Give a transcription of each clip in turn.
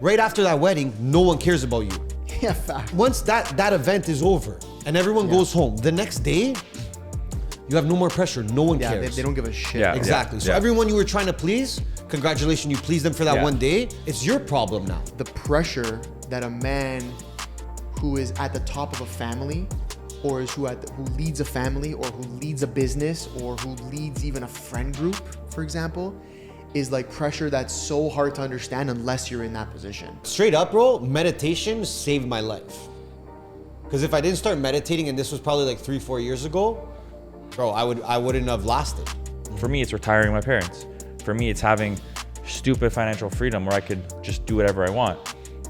Right after that wedding, no one cares about you. Yeah, fact. Once that event is over and everyone goes home, the next day, you have no more pressure. No one cares. They don't give a shit. Yeah. Exactly. So everyone you were trying to please, congratulations, you pleased them for that one day. It's your problem now. The pressure that a man who is at the top of a family, or is who leads a family, or who leads a business, or who leads even a friend group, for example, is like pressure that's so hard to understand unless you're in that position. Straight up, bro, meditation saved my life. Because if I didn't start meditating, and this was probably like 3-4 years ago, bro, I wouldn't have lasted. For me, it's retiring my parents. For me, it's having stupid financial freedom where I could just do whatever I want.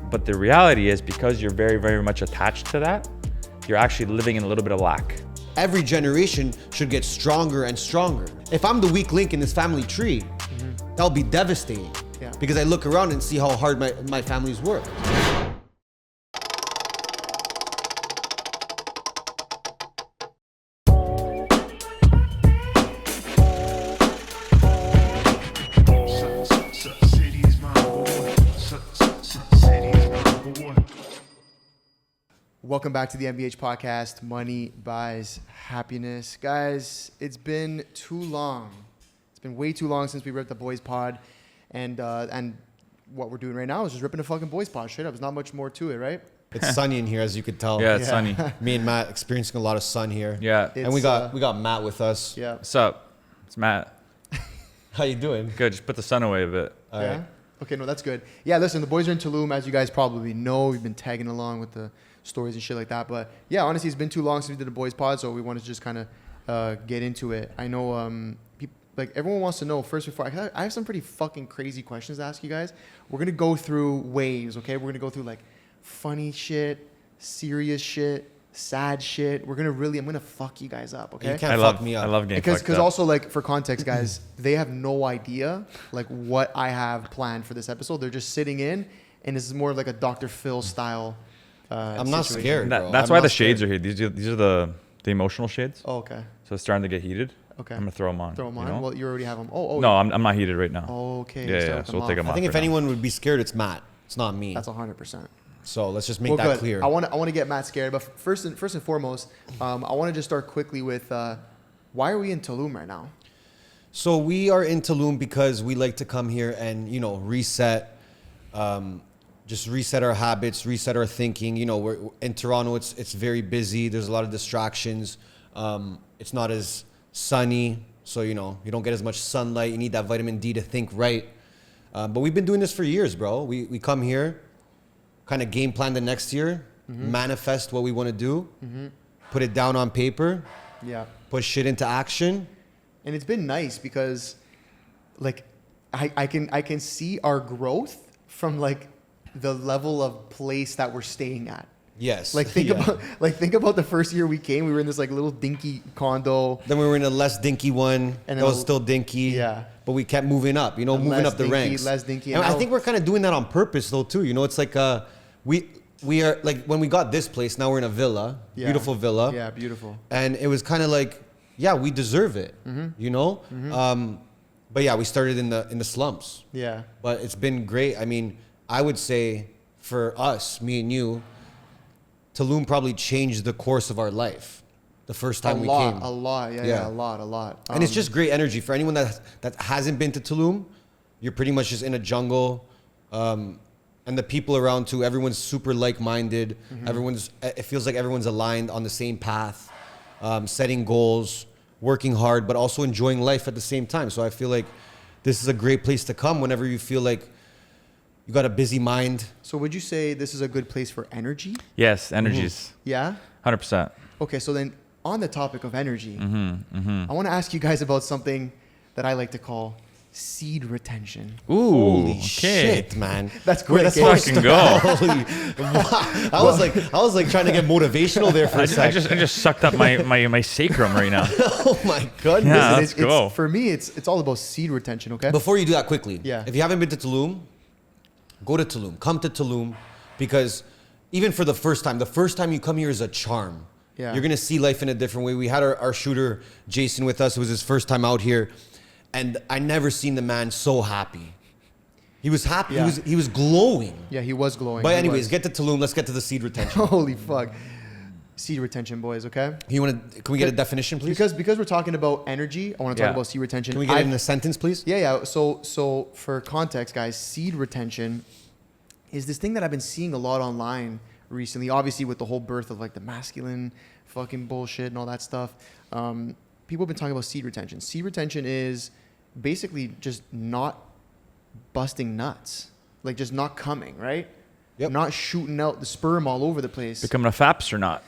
But the reality is, because you're very, very much attached to that, you're actually living in a little bit of lack. Every generation should get stronger and stronger. If I'm the weak link in this family tree, that'll be devastating. Yeah. Because I look around and see how hard my family's worked. Welcome back to the MBH podcast, Money Buys Happiness. Guys, it's been too long. It's been way too long since we ripped the boys pod. And what we're doing right now is just ripping a fucking boys pod. Straight up, there's not much more to it, right? It's sunny in here, as you could tell. Yeah, it's sunny. Me and Matt experiencing a lot of sun here. Yeah. And we got Matt with us. Yeah. What's up? It's Matt. How you doing? Good. Just put the sun away a bit. All Yeah? right. Okay, no, that's good. Yeah, listen, the boys are in Tulum, as you guys probably know. We've been tagging along with the stories and shit like that. But yeah, honestly, it's been too long since we did the boys pod, so we wanted to just kind of get into it. I know like everyone wants to know first before I have some pretty fucking crazy questions to ask you guys. We're gonna go through waves, okay? We're gonna go through like funny shit, serious shit, sad shit. I'm gonna fuck you guys up, okay? You can't fuck me up. I love getting fucked Because up. also, like, for context, guys, they have no idea like what I have planned for this episode. They're just sitting in, and this is more like a Dr. Phil style. I'm not situation. scared, bro. That's I'm why not the scared. shades are here. These are the emotional shades. Oh, okay. So it's starting to get heated. Okay. I'm gonna throw them on. Throw them you on. know? Well, you already have them. Oh. No, I'm not heated right now. Okay. Yeah, start yeah. with So them we'll take off. them I off. think if for now. anyone would be scared, it's Matt. It's not me. That's 100%. So let's just make Well, that good. clear. I want to get Matt scared, but first and foremost, I want to just start quickly with why are we in Tulum right now? So we are in Tulum because we like to come here and, reset, just reset our habits, reset our thinking. We're in Toronto, it's very busy. There's a lot of distractions. It's not as sunny. So, you don't get as much sunlight. You need that vitamin D to think right. But we've been doing this for years, bro. We come here, kind of game plan the next year, manifest what we want to do, put it down on paper, put shit into action. And it's been nice because, like, I can see our growth from like the level of place that we're staying at. Yes. Like think about the first year we came. We were in this like little dinky condo. Then we were in a less dinky one. And that was still dinky. Yeah. But we kept moving up, moving less up the dinky, ranks. less dinky. And And I now- think we're kind of doing that on purpose though too. It's like we are like when we got this place, now we're in a villa, Yeah. beautiful villa. Yeah, beautiful. And it was kind of like, yeah, we deserve it, But yeah, we started in the slumps. Yeah. But it's been great. I mean, I would say for us, me and you, Tulum probably changed the course of our life the first time we came. A lot. Yeah, a lot. And it's just great energy for anyone that hasn't been to Tulum. You're pretty much just in a jungle, and the people around too. Everyone's super like-minded. It feels like everyone's aligned on the same path, setting goals, working hard, but also enjoying life at the same time. So I feel like this is a great place to come whenever you feel like you got a busy mind. So would you say this is a good place for energy? Yes, energies. Yeah. 100%. Okay, so then on the topic of energy, I want to ask you guys about something that I like to call seed retention. Ooh. Holy okay. shit, man. That's quick. That's eh? Fucking go. Wow. I was like trying to get motivational there for a I second. just sucked up my sacrum right now. Oh my goodness. Yeah. Listen, Let's go. For me, it's all about seed retention, okay? Before you do that quickly, Yeah. if you haven't been to Tulum, go to Tulum. Come to Tulum because even for the first time you come here is a charm. Yeah. You're going to see life in a different way. We had our shooter, Jason, with us. It was his first time out here. And I never seen the man so happy. He was happy. Yeah. He was glowing. Yeah, he was glowing. But He anyways, was. get to Tulum. Let's get to the seed retention. Holy fuck. Seed retention, boys, okay? Can we get a definition, please? Because we're talking about energy, I want to talk Yeah. about seed retention. Can we get it in a sentence, please? Yeah. So for context, guys, seed retention is this thing that I've been seeing a lot online recently. Obviously, with the whole birth of like the masculine fucking bullshit and all that stuff. People have been talking about seed retention. Seed retention is basically just not busting nuts, like just not coming, right? Yep. Not shooting out the sperm all over the place. Becoming a FAPS or not?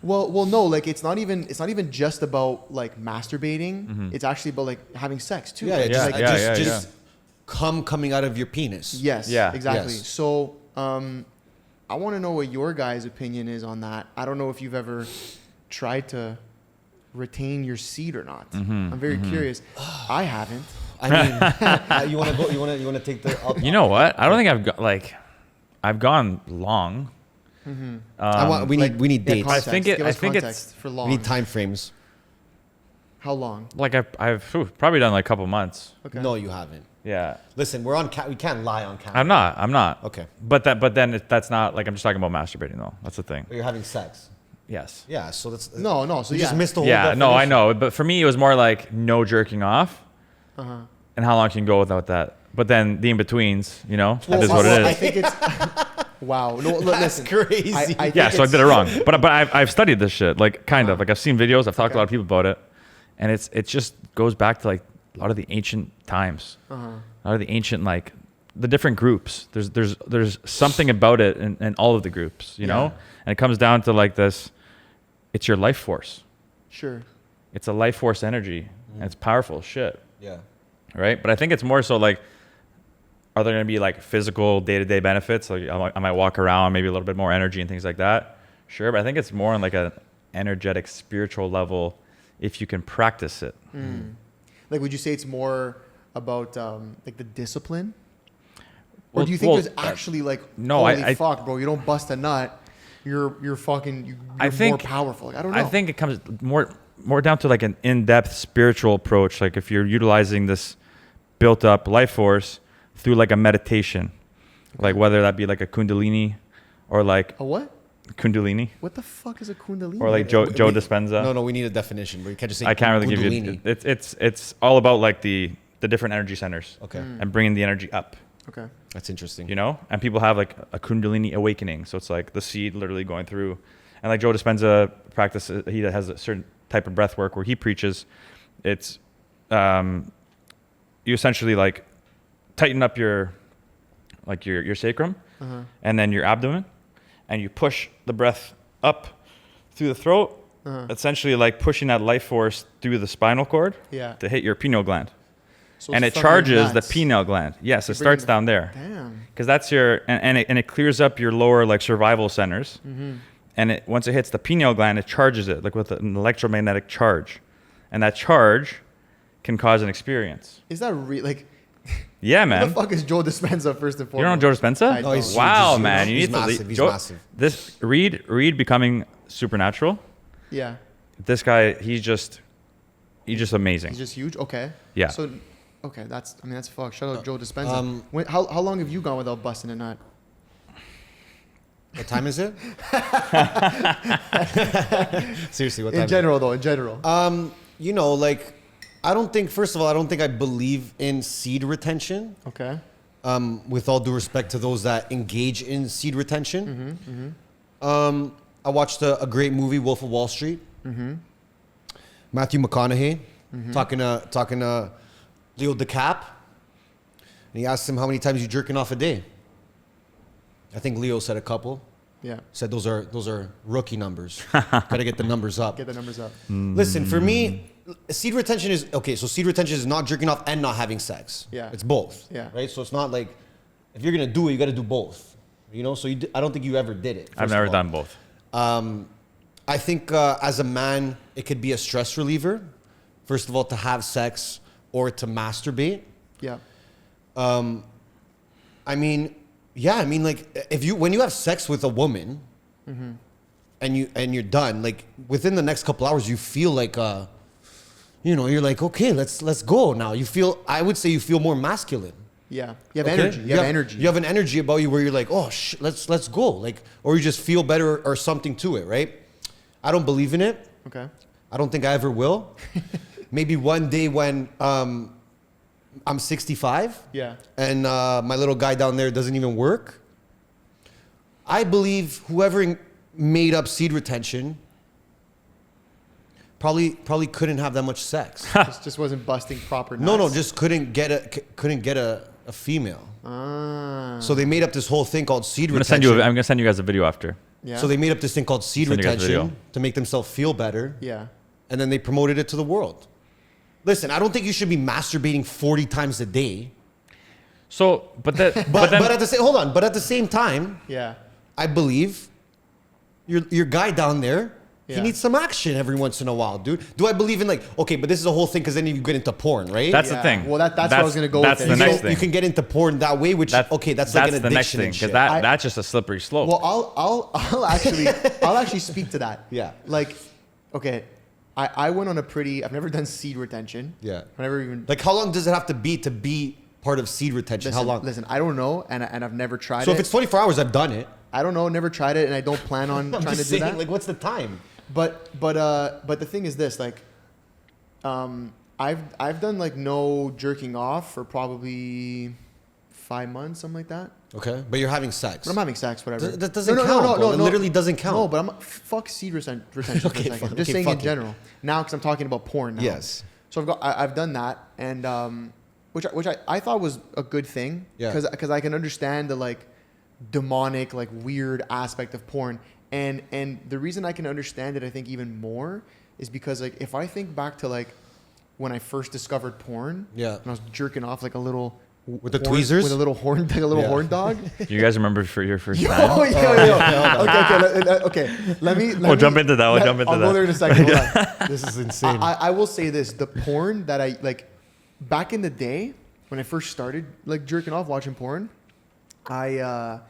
Well, no, like it's not even just about like masturbating. It's actually about like having sex too. Yeah, Like, just, yeah, just coming out of your penis. Yes. Yeah. Exactly. Yes. So, I want to know what your guys' opinion is on that. I don't know if you've ever tried to retain your seed or not. I'm very curious. I haven't. I mean, you want to go? You want to take the? You know what? I don't think I've gone long. we need dates. Context. I think it- Give I us think context for We long. need time frames. How long? Like I've probably done like a couple months. Okay. No, you haven't. Yeah. Listen, we're on. We can't lie on camera. I'm not. Okay. But then that's not like I'm just talking about masturbating though. That's the thing. But you're having sex. Yes. Yeah. So that's No. So you yeah. just missed the whole. Yeah. No, I definition. know. But for me, it was more like no jerking off, Uh-huh. and how long can you go without that. But then the in betweens, you know, Well, that is what it I is. think it's. Wow. No, That's listen. crazy. I Yeah, think so I it's- did it wrong. But I've studied this shit, like kind of. Like I've seen videos, I've talked to a lot of people about it. And it just goes back to like a lot of the ancient times. A lot of the ancient like the different groups. There's something about it in all of the groups, you know? And it comes down to like this, it's your life force. Sure. It's a life force energy. And it's powerful as shit. Yeah. Right? But I think it's more so like, are there going to be like physical day-to-day benefits? Like I might walk around, maybe a little bit more energy and things like that. Sure, but I think it's more on like an energetic, spiritual level if you can practice it. Like, would you say it's more about like the discipline, or Well- do you think well, there's actually like, no, holy fuck, bro, you don't bust a nut, you're fucking, you're more powerful. Like, I don't know. I think it comes more down to like an in-depth spiritual approach. Like if you're utilizing this built-up life force through like a meditation, like whether that be like a kundalini or like A what? kundalini What the fuck is a kundalini? or like Joe Dispenza. No, we need a definition. But you can't just say. I can't really give you. It's all about like the different energy centers. Okay. And bringing the energy up. Okay. That's interesting. You know, and people have like a kundalini awakening, so it's like the seed literally going through, and like Joe Dispenza practice, he has a certain type of breath work where he preaches, it's you essentially like tighten up your sacrum and then your abdomen, and you push the breath up through the throat, essentially like pushing that life force through the spinal cord Yeah. to hit your pineal gland. So And it's it fucking charges the nuts. pineal gland. Yes, it You're starts bringing down there. Damn. Because that's your and it clears up your lower like survival centers, and it once it hits the pineal gland, it charges it like with an electromagnetic charge, and that charge can cause an experience. Is that like? Yeah, Who man. the fuck is Joe Dispenza first and You don't foremost? know Joe Dispenza? I No, he's don't. huge. Wow, He's man, huge. you He's need to massive. leave. He's massive. This Reed becoming supernatural. Yeah. This guy, he's just amazing. He's just huge. Okay. Yeah. So, okay, that's fuck. Shout out Joe Dispenza. How long have you gone without busting a nut? What time is it? Seriously, what time? In general, though. In general. You know, like, I don't think. First of all, I don't think I believe in seed retention. Okay. With all due respect to those that engage in seed retention. I watched a great movie, Wolf of Wall Street. Matthew McConaughey talking to Leo DiCap, and he asked him how many times you jerking off a day. I think Leo said a couple. Yeah. Said those are rookie numbers. Gotta get the numbers up. Get the numbers up. Listen, for me, seed retention is okay. So seed retention is not jerking off and not having sex. Yeah. It's both. Yeah. Right. So it's not like if you're gonna do it, you got to do both. You know. So I don't think you ever did it. I've first never of all. done both. I think as a man, it could be a stress reliever. First of all, to have sex or to masturbate. Yeah. I mean, like when you have sex with a woman, and you're done, like within the next couple hours, you feel like, you're like, okay, let's go now. I would say you feel more masculine. Yeah. You have Okay? energy. You have energy. You have an energy about you where you're like, oh, let's go. Like, or you just feel better or something to it, right? I don't believe in it. Okay. I don't think I ever will. Maybe one day when I'm 65 Yeah. and my little guy down there doesn't even work. I believe whoever made up seed retention probably couldn't have that much sex. just wasn't busting proper nuts. No, just couldn't get a female. Ah. So they made up this whole thing called seed I'm retention. gonna send you guys a video after. Yeah. So they made up this thing called seed Send you guys a retention video. to make themselves feel better. Yeah. And then they promoted it to the world. Listen, I don't think you should be masturbating 40 times a day. So, but then, But at the same time, Yeah. I believe your guy down there, Yeah. he needs some action every once in a while, dude. Do I believe in like, okay, but this is a whole thing because then you get into porn, right? that's Yeah. the thing. Well, that's what I was gonna go That's with the it. next You thing. can get into porn that way, which that's like an the next addiction thing and because shit. that's just a slippery slope. Well, I'll actually speak to that. Yeah. Like, okay, I went on a pretty. I've never done seed retention. Yeah. I've never even. Like, how long does it have to be part of seed retention? Listen, How long? Listen, I don't know, and I've never tried So it. if it's 24 hours, I've done it. I don't know, never tried it, and I don't plan on I'm trying to just do saying, that. like, what's the time? But the thing is this, like, I've done like no jerking off for probably 5 months, something like that. Okay, but you're having sex. But I'm having sex, whatever. That doesn't count, bro. It literally doesn't count. No, but fuck seed retention for Okay, a second. fuck- I'm just okay, saying in fuck it. general. Now, because I'm talking about porn now. Yes. So I've done that, and which I thought was a good thing. Yeah. Because I can understand the like demonic, like weird aspect of porn, and the reason I can understand it, I think even more, is because like if I think back to like when I first discovered porn. Yeah. When I was jerking off like a little. With the horn- tweezers? With a little horn, like a little Yeah. horn dog. Do you guys remember for your first Yo, time? okay. Let me. We'll jump into that. We'll jump into I'll that. go there in a second. Hold on. This is insane. I will say this: the porn that I like back in the day when I first started like jerking off, watching porn, I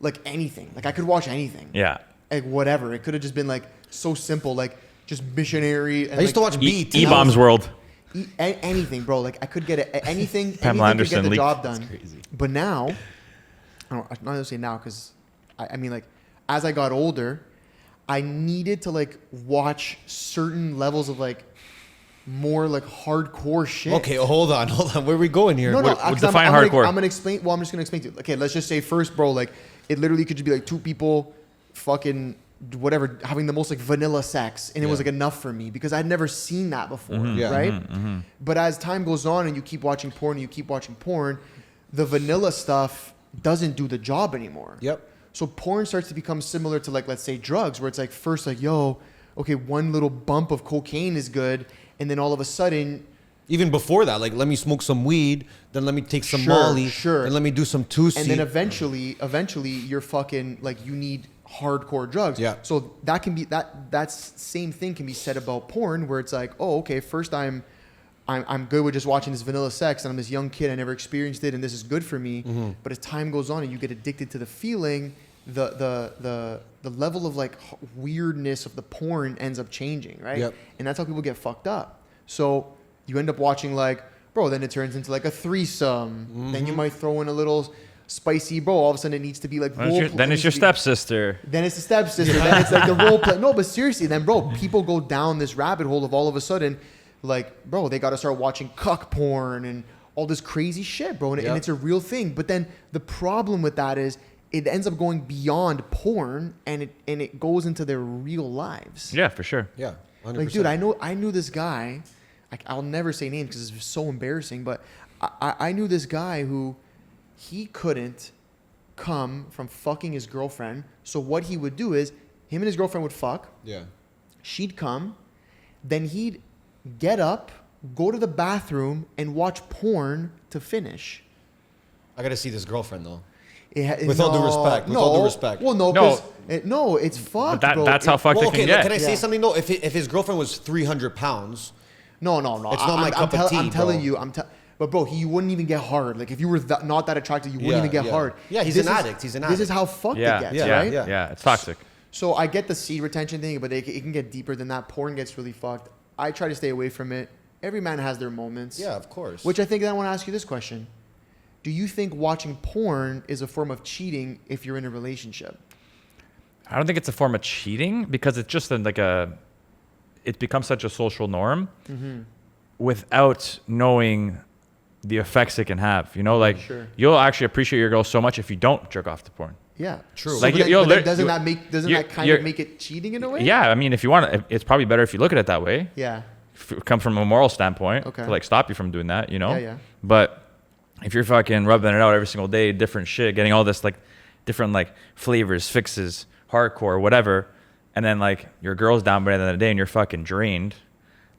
like anything. Like I could watch anything. Yeah. Like whatever. It could have just been like so simple, like just missionary. And I used to like, watch BET. E-Bombs World. anything, bro. Like I could get anything. Pamela anything to get Anderson the leaked. job done. That's crazy. But now, I'm not gonna say now because I mean like as I got older, I needed to like watch certain levels of like more like hardcore shit. Okay, hold on. Where are we going here? No, no. What- 'cause define I'm hardcore. I'm gonna explain. Well, I'm just gonna explain to you. Okay, let's just say first, bro. Like it literally could just be like two people, fucking whatever, having the most like vanilla sex, and it was Yeah. like enough for me because I'd never seen that before, Yeah. right? But as time goes on and you keep watching porn, the vanilla stuff doesn't do the job anymore. Yep. So porn starts to become similar to like, let's say drugs, where it's like first like, yo, okay, one little bump of cocaine is good, and then all of a sudden, Even before that, like let me smoke some weed, then let me take some Sure, Molly, sure. and let me do some Tusi. and then eventually you're fucking like you need hardcore drugs. Yeah. So that can be that same thing can be said about porn, where it's like, oh, okay, first I'm good with just watching this vanilla sex, and I'm this young kid, I never experienced it, and this is good for me. Mm-hmm. But as time goes on and you get addicted to the feeling, the level of like weirdness of the porn ends up changing, right? Yep. And that's how people get fucked up. So you end up watching like, bro, then it turns into like a threesome. Mm-hmm. Then you might throw in a little spicy, bro. All of a sudden it needs to be like Then it's role your, play- then it it's your needs to be- stepsister. Then it's the stepsister. Then it's like the role play. No, but seriously, then bro, people go down this rabbit hole of all of a sudden, like, bro, they got to start watching cuck porn and all this crazy shit, bro. And, Yep. and it's a real thing. But then the problem with that is it ends up going beyond porn, and it goes into their real lives. Yeah, for sure. yeah, 100%. Like, dude, I knew this guy. I'll never say names because it's so embarrassing. But I knew this guy who he couldn't come from fucking his girlfriend. So what he would do is him and his girlfriend would fuck. Yeah. She'd come, then he'd get up, go to the bathroom, and watch porn to finish. I gotta see this girlfriend though. With all due respect, with all due respect. Well, no, No. 'cause no, it's fucked, But bro. that's how fucked Well, it okay, can get. can I say Yeah. something though? If his girlfriend was 300 pounds, No. It's not my cup of tea, I'm telling bro. you, but bro, he wouldn't even get hard. Like if you were not that attractive, you wouldn't Yeah, even get yeah. hard. Yeah, he's This an is- addict. He's an This is addict. how fucked Yeah, it gets, yeah, right? yeah. It's toxic. So I get the seed retention thing, but it can get deeper than that. Porn gets really fucked. I try to stay away from it. Every man has their moments. yeah, of course. Which I think I want to ask you this question. do you think watching porn is a form of cheating if you're in a relationship? I don't think it's a form of cheating because it's just it becomes such a social norm without knowing the effects it can have. You know, like you'll actually appreciate your girl so much if you don't jerk off to porn. Yeah, true. So Like, doesn't that kind of make it cheating in a way? Yeah, I mean, if you want, it's probably better if you look at it that way. Yeah. Come from a moral standpoint Okay. to like stop you from doing that, you know? Yeah. But if you're fucking rubbing it out every single day, different shit, getting all this like different like flavors, fixes, hardcore, whatever, and then like your girl's down by the end of the day and you're fucking drained,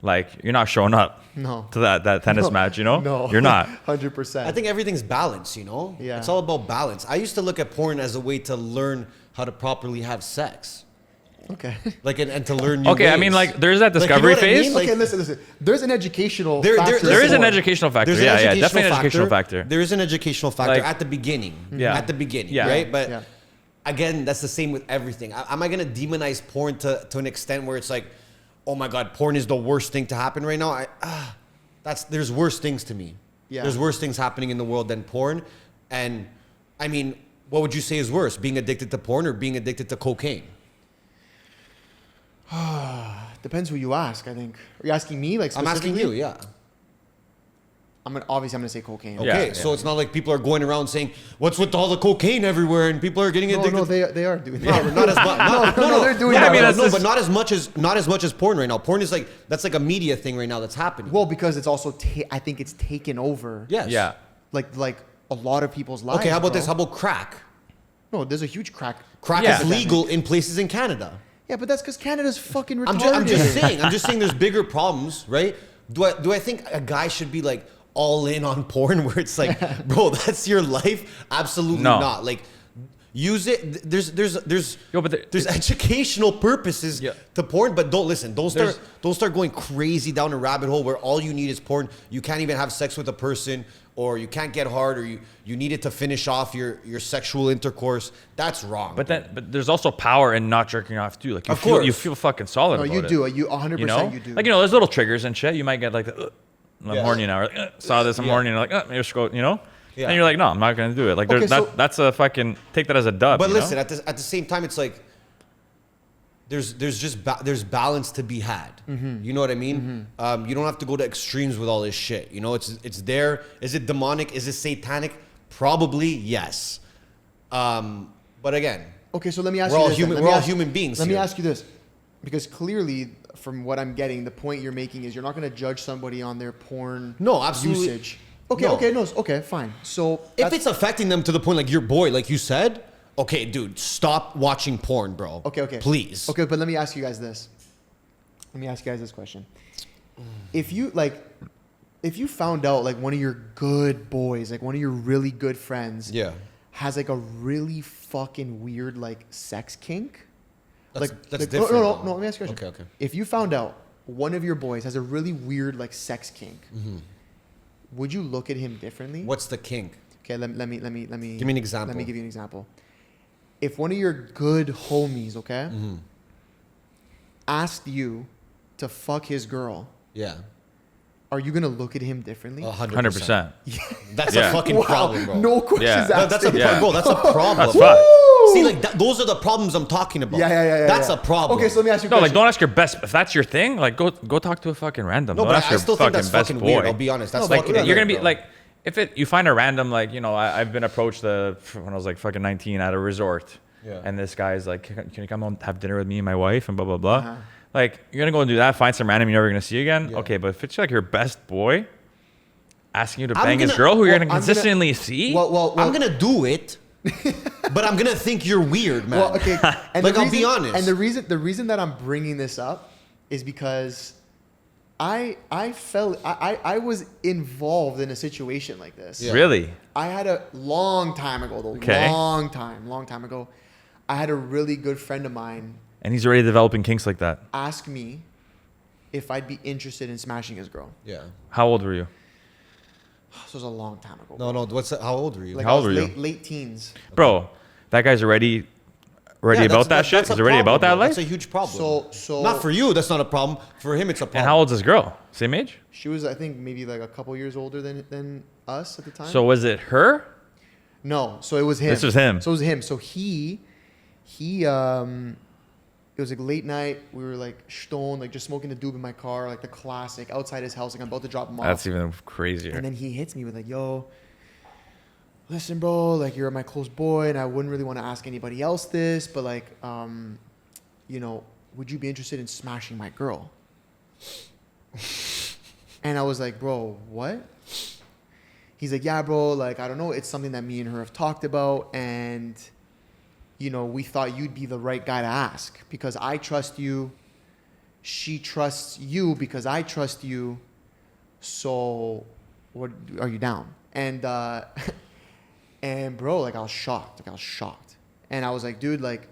like you're not showing up to that tennis match, you know? No. You're not. 100%. I think everything's balance, you know? Yeah. It's all about balance. I used to look at porn as a way to learn how to properly have sex. Okay. Like, and to learn new Okay, I ways. mean, like, there's that Like, you know discovery what I mean? phase. Like- Okay, listen. There's an educational There- factor. There is an for- educational factor. There's an Yeah, educational definitely an educational factor. There is an educational factor Like- at the beginning. Yeah. At the beginning, Yeah. right? But Yeah. again, that's the same with everything. Am I going to demonize porn to an extent where it's like, oh my God, porn is the worst thing to happen right now? There's worse things to me. Yeah. There's worse things happening in the world than porn. And I mean, what would you say is worse? Being addicted to porn or being addicted to cocaine? Depends who you ask, I think. Are you asking me? Like, I'm asking specifically? you, yeah. Obviously, I'm going to say cocaine. Okay, Yeah. so it's not like people are going around saying, "What's with all the cocaine everywhere?" and people are getting addicted. No, they are doing No, that. not as much. No, they're doing Yeah, that. I mean, that's no, just- but not as much as porn right now. Porn is that's like a media thing right now that's happening. Well, because it's also, I think it's taken over. Yes. Yeah. Like a lot of people's lives. Okay, how about bro. this? How about crack? No, there's a huge crack. Crack Yeah. is legal in places in Canada. Yeah, but that's because Canada's fucking retarded. I'm just saying there's bigger problems, right? Do I think a guy should be like all in on porn where it's like, bro, that's your life? Absolutely No. not. Like, use it. There's Yo, but there's educational purposes Yeah. to porn, but don't start going crazy down a rabbit hole where all you need is porn. You can't even have sex with a person, or you can't get hard, or you need it to finish off your sexual intercourse. That's wrong. But there's also power in not jerking off too. Like, Of course. you feel fucking solid No, about you it. do. You 100% You know? you do. Like, you know, there's little triggers and shit. You might get like, I'm Yeah. horny now. Or, saw this, I'm horny. And you're like, maybe I should go, you know? Yeah. And you're like, no, I'm not going to do it. Like, Okay, there's so- that's a fucking, take that as a dub. But you listen, know? at the same time, it's like there's there's balance to be had. You know what I mean? You don't have to go to extremes with all this shit. You know, it's there. Is it demonic? Is it satanic? Probably yes. But again, Okay, so let me ask We're you all this. human- then. we're all human beings Let me here. ask you this, because clearly, from what I'm getting, the point you're making is you're not going to judge somebody on their porn No, absolutely. usage. Okay, fine. So if that's- it's affecting them to the point like your boy, like you said, okay, dude, stop watching porn, bro. okay, please. Okay, but let me ask you guys this. Let me ask you guys this question. If you found out like one of your good boys, like one of your really good friends, Yeah. has like a really fucking weird like sex kink. That's like, different. No, though. let me ask you a question. Okay. If you found out one of your boys has a really weird like sex kink, would you look at him differently? What's the kink? Okay, let me Give me an example. Let me give you an example. If one of your good homies, okay, asked you to fuck his girl, Yeah. are you gonna look at him differently? 100%. That's Yeah. a fucking problem, bro. No questions Yeah. asked. No, that's a Yeah. bro. That's a problem. That's fine. See, like those are the problems I'm talking about. Yeah. That's yeah. a problem. Okay, so let me ask you a No, like, question. don't ask your best. If that's your thing, like, go talk to a fucking random. No, don't but ask I your still think fucking that's best fucking boy. weird. I'll be honest. That's No, but fucking Like, you're weird, gonna be bro. like, you find a random, like, you know, I've been approached when I was like fucking 19 at a resort, Yeah. and this guy's like, can you come home have dinner with me and my wife and blah blah blah. Like, you're gonna go and do that, find some random you're never gonna see again. Yeah. Okay, but if it's like your best boy asking you to I'm bang his gonna- girl who you're well, gonna I'm gonna- consistently see, Well, I'm gonna do it, but I'm gonna think you're weird, man. well, okay. And Like, the I'll be reason- honest. And the reason that I'm bringing this up is because I was involved in a situation like this. Yeah. really, I had a long time ago, though. Okay. Long time ago. I had a really good friend of mine and he's already developing kinks like that. ask me if I'd be interested in smashing his girl. Yeah. How old were you? This was a long time ago. No. How old were you? Like How I old was were you? late teens. Bro, that guy's already already about that shit? He's already about that life? That's a huge problem. So not for you, that's not a problem. For him, it's a problem. And how old's this girl? Same age? she was, I think, maybe like a couple years older than us at the time. So was it her? No, so it was him. This was him. So it was him. So he, it was like late night. We were like stoned, like just smoking the doob in my car, like the classic, outside his house. Like I'm about to drop him off. That's even crazier. And then he hits me with like, yo, listen, bro, like you're my close boy, and I wouldn't really want to ask anybody else this, but like, you know, would you be interested in smashing my girl? And I was like, bro, what? He's like, yeah, bro, like, I don't know. It's something that me and her have talked about. And, you know, we thought you'd be the right guy to ask because I trust you. She trusts you because I trust you. So what are you down? And, and bro, like I was shocked. And I was like, dude, like,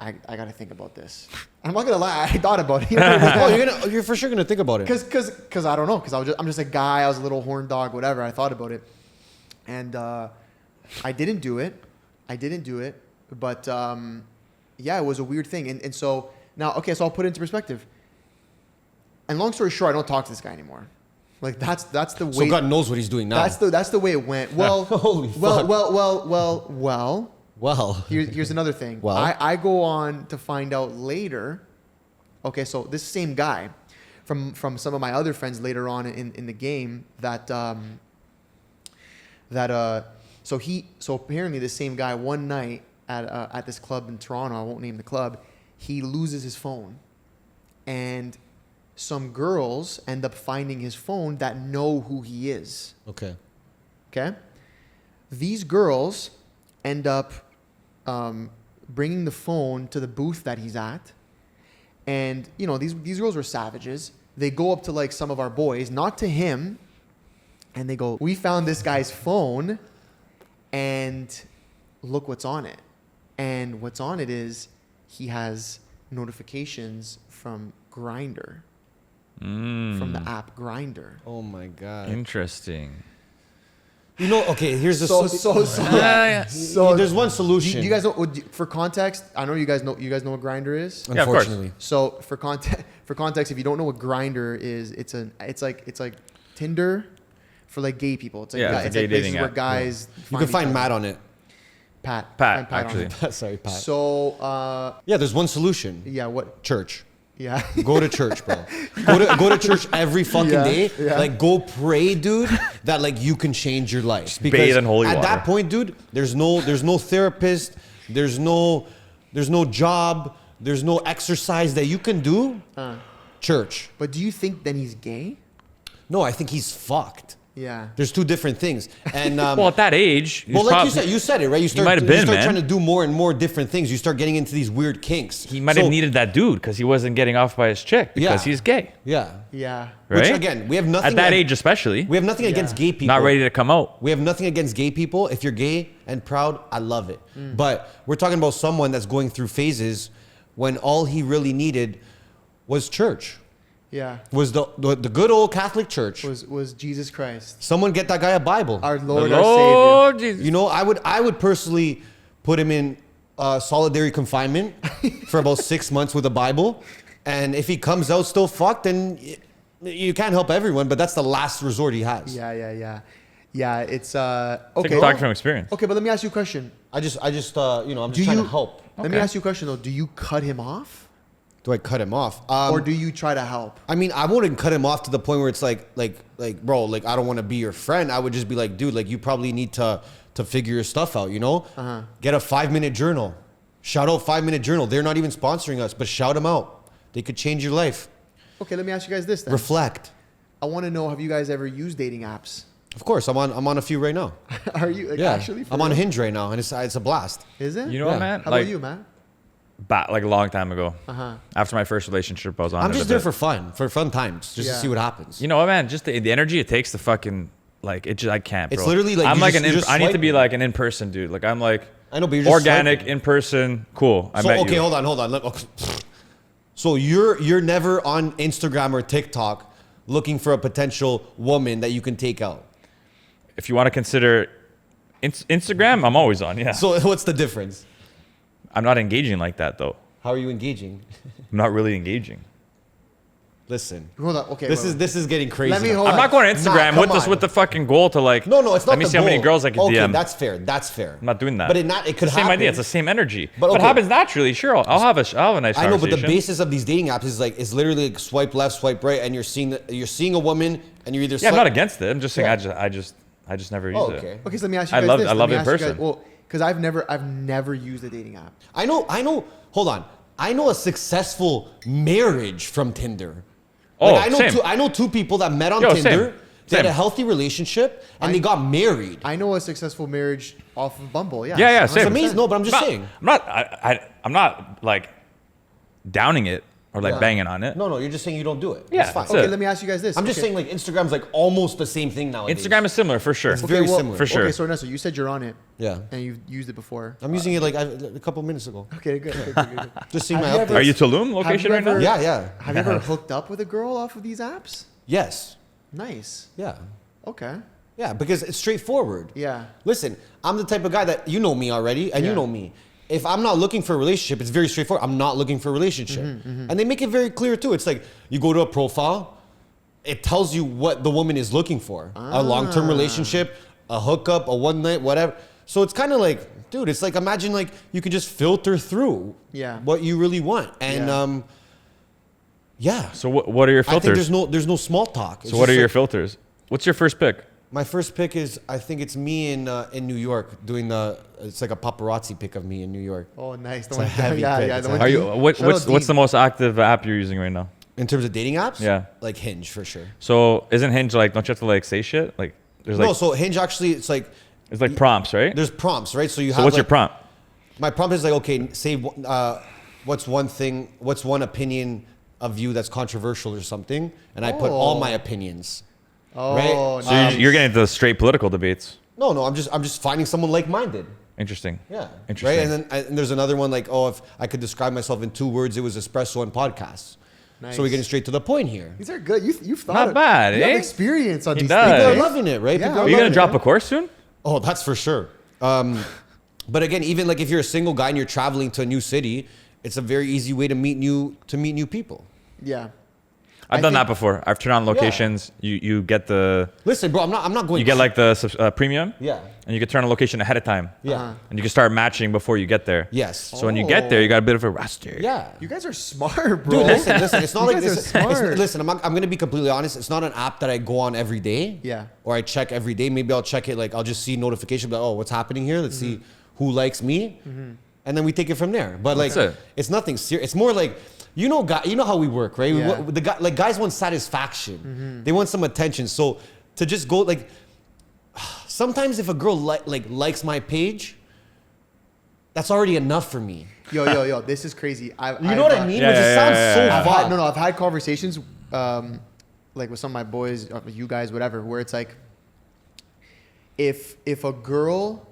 I got to think about this. I'm not going to lie. I thought about it. You know what I mean? You're for sure gonna think about it. Cause I don't know. Cause I'm just a guy. I was a little horn dog, whatever. I thought about it, and I didn't do it. But yeah, it was a weird thing. And so now, okay, so I'll put it into perspective. And long story short, I don't talk to this guy anymore. Like that's the way. So God knows what he's doing now. That's the way it went. Well, Holy fuck. Well. Here's another thing. Well. I go on to find out later. Okay, so this same guy, from some of my other friends later on in the game, so apparently the same guy one night at this club in Toronto, I won't name the club, he loses his phone, and some girls end up finding his phone that know who he is. Okay. Okay, these girls end up bringing the phone to the booth that he's at. And, you know, these girls were savages. They go up to, like, some of our boys, not to him, and they go, we found this guy's phone, and look what's on it. And what's on it is he has notifications from Grindr, from the app Grindr. Oh, my God. Interesting. You know, okay, here's the So there's one solution. Do you guys know? For context, I know you guys know what Grindr is. Yeah, of course. Unfortunately. So for context, if you don't know what Grindr is, it's like Tinder for like gay people. It's like Yeah, it's a gay places dating where app. guys You can each find other. Matt on it. Pat, Pat, find on actually. it. Sorry, Pat. So Yeah, there's one solution. yeah, what? Church. Yeah. Go to church, bro. Go to church every fucking Yeah, day. yeah. Like, go pray, dude. That like you can change your life. Because bathe in holy at water. that point, dude, there's no therapist. There's no job. There's no exercise that you can do. Church. But do you think then he's gay? No, I think he's fucked. Yeah. There's two different things. And Well, at that age, well, like you said it, right? You might have been, man. trying to do more and more different things. You start getting into these weird kinks. he might have So- needed that dude because he wasn't getting off by his chick because Yeah. he's gay. Yeah. Yeah. Right? Which again, we have nothing At that age, especially. We have nothing against gay people. Not ready to come out. We have nothing against gay people. If you're gay and proud, I love it. Mm. But we're talking about someone that's going through phases when all he really needed was church. Yeah. Was the good old Catholic Church. Was Jesus Christ, Someone get that guy a Bible. our The Lord, our Savior. Lord Jesus. You know, I would personally put him in solitary confinement for about 6 months with a Bible. And if he comes out still fucked, then you can't help everyone, but that's the last resort he has. Yeah. It's Okay. Talk from experience. Okay, but let me ask you a question. I'm just trying to help. Let me ask you a question though. Do you cut him off, Do I cut him off? or do you try to help? I mean, I wouldn't cut him off to the point where it's like, bro, like, I don't want to be your friend. I would just be like, dude, like, you probably need to figure your stuff out, you know? Get a 5-minute journal. Shout out 5-minute journal. They're not even sponsoring us, but shout them out. They could change your life. Okay, let me ask you guys this then. Reflect. I want to know, have you guys ever used dating apps? Of course, I'm on a few right now. Are you like, Yeah, actually? for I'm on real? Hinge right now, and it's a blast. Is it? You know Yeah. what, man? How Like, about you, man? like a long time ago. Uh-huh. After my first relationship, I was on I'm it just a there bit. for fun times, just Yeah. to see what happens. You know what, man? Just the energy it takes to fucking like it. Just I can't. It's bro. literally like I'm you like just- an. you just I need to swipe. be like an in-person dude. Like I'm like I know, but you're just organic, swiping. in person, cool. I So met okay, you. hold on. Okay. So you're never on Instagram or TikTok looking for a potential woman that you can take out. If you want to consider Instagram, I'm always on. Yeah. So what's the difference? I'm not engaging like that though. How are you engaging? I'm not really engaging. Listen. Hold on. Okay. This wait. is getting crazy. Let me now. hold I'm not going to Instagram come with on. the fucking goal to like. No, it's not. Let me the see how many goal. girls I can okay, DM. that's fair. That's fair. I'm not doing that. But it could It's the same happen. idea. It's the same energy. But But okay. it happens naturally. Sure, I'll have a nice. I know, but the conversation. basis of these dating apps is literally like swipe left, swipe right, and you're seeing a woman, and you're either. Yeah, I'm not against it. I'm just saying Yeah. I just never use Oh, it. okay. Okay, so let me ask you I guys love- this. I love Let me in ask you person. guys- well, because I've never used a dating app. I know. Hold on. I know a successful marriage from Tinder. Oh, Like, same. I know two people that met on Yo, Tinder. same. They had a Same. healthy relationship, and they got married. I know a successful marriage off of Bumble. Yeah. Yeah, It's same. amazing. No, but I'm just saying. I'm not like downing it or like banging on it. No, you're just saying you don't do it. Yeah, It's fine. that's Okay, it. let me ask you guys this. I'm just Okay. saying, like, Instagram's like almost the same thing nowadays. Instagram is similar for sure. It's very similar. For sure. Okay, so Ernesto, you said you're on it. Yeah. And you've used it before. I'm using it like a couple minutes ago. Okay, good. Just seeing my Have you updates. ever- Are you Tulum location right now? ever- Yeah. Have you ever hooked up with a girl off of these apps? Yes. Nice. Yeah. Okay. Yeah, because it's straightforward. Yeah. Listen, I'm the type of guy that you know me already, and you Yeah. know me. If I'm not looking for a relationship, it's very straightforward. I'm not looking for a relationship. And they make it very clear too. It's like you go to a profile, it tells you what the woman is looking for. A long-term relationship, a hookup, a one night, whatever. So it's kind of like, dude, it's like imagine like you could just filter through Yeah. what you really want. And Yeah. yeah. So what are your I think filters? there's no small talk. It's So what are just your like- filters? What's your first pick? My first pick is I think it's me in New York doing it's like a paparazzi pic of me in New York. Oh, nice. a heavy pick. It's the a one Are you Dean- what, shout what's out what's the Dean. most active app you're using right now? In terms of dating apps? Yeah. Like Hinge for sure. So isn't Hinge like don't you have to like say shit? Like there's like No, so Hinge actually it's like prompts, right? there's prompts, right? So you So have what's your like- prompt? My prompt is like, okay, say what's one opinion of you that's controversial or something, and I put all my opinions. Oh, Right? So nice. you're getting into straight political debates. No, I'm just finding someone like-minded. Interesting. Yeah. Interesting. Right? And there's another one like, oh, if I could describe myself in 2 words, it was espresso and podcast. Nice. So we're getting straight to the point here. These are good. You've thought Not of- bad, You have eh? experience on He these does. People are things. loving it, right? Yeah. People Are you loving gonna drop it. a course soon? Oh, that's for sure. But again, even like if you're a single guy and you're traveling to a new city, it's a very easy way to meet new people. Yeah. I've I done think- that before. I've turned on locations. You get the Listen, bro, I'm not going. you get like the premium. Yeah. And you can turn on location ahead of time. Yeah. Uh-huh. And you can start matching before you get there. Yes. So when you get there, you got a bit of a roster. Yeah. You guys are smart, bro. Dude, listen. It's not You like guys are this. smart. Listen, I'm gonna be completely honest. It's not an app that I go on every day. Yeah. Or I check every day. Maybe I'll check it. Like I'll just see notification. Like, oh, what's happening here? Let's see who likes me, and then we take it from there. But like, That's it. it's nothing serious. It's more like. You know how we work, right? Yeah. Guys want satisfaction. They want some attention. So to just go like, sometimes if a girl likes my page, that's already enough for me. Yo, this is crazy. You know what I mean? Yeah, Which yeah, sounds yeah, so yeah. vague. I've had conversations, like with some of my boys, you guys, whatever, where it's like, if a girl,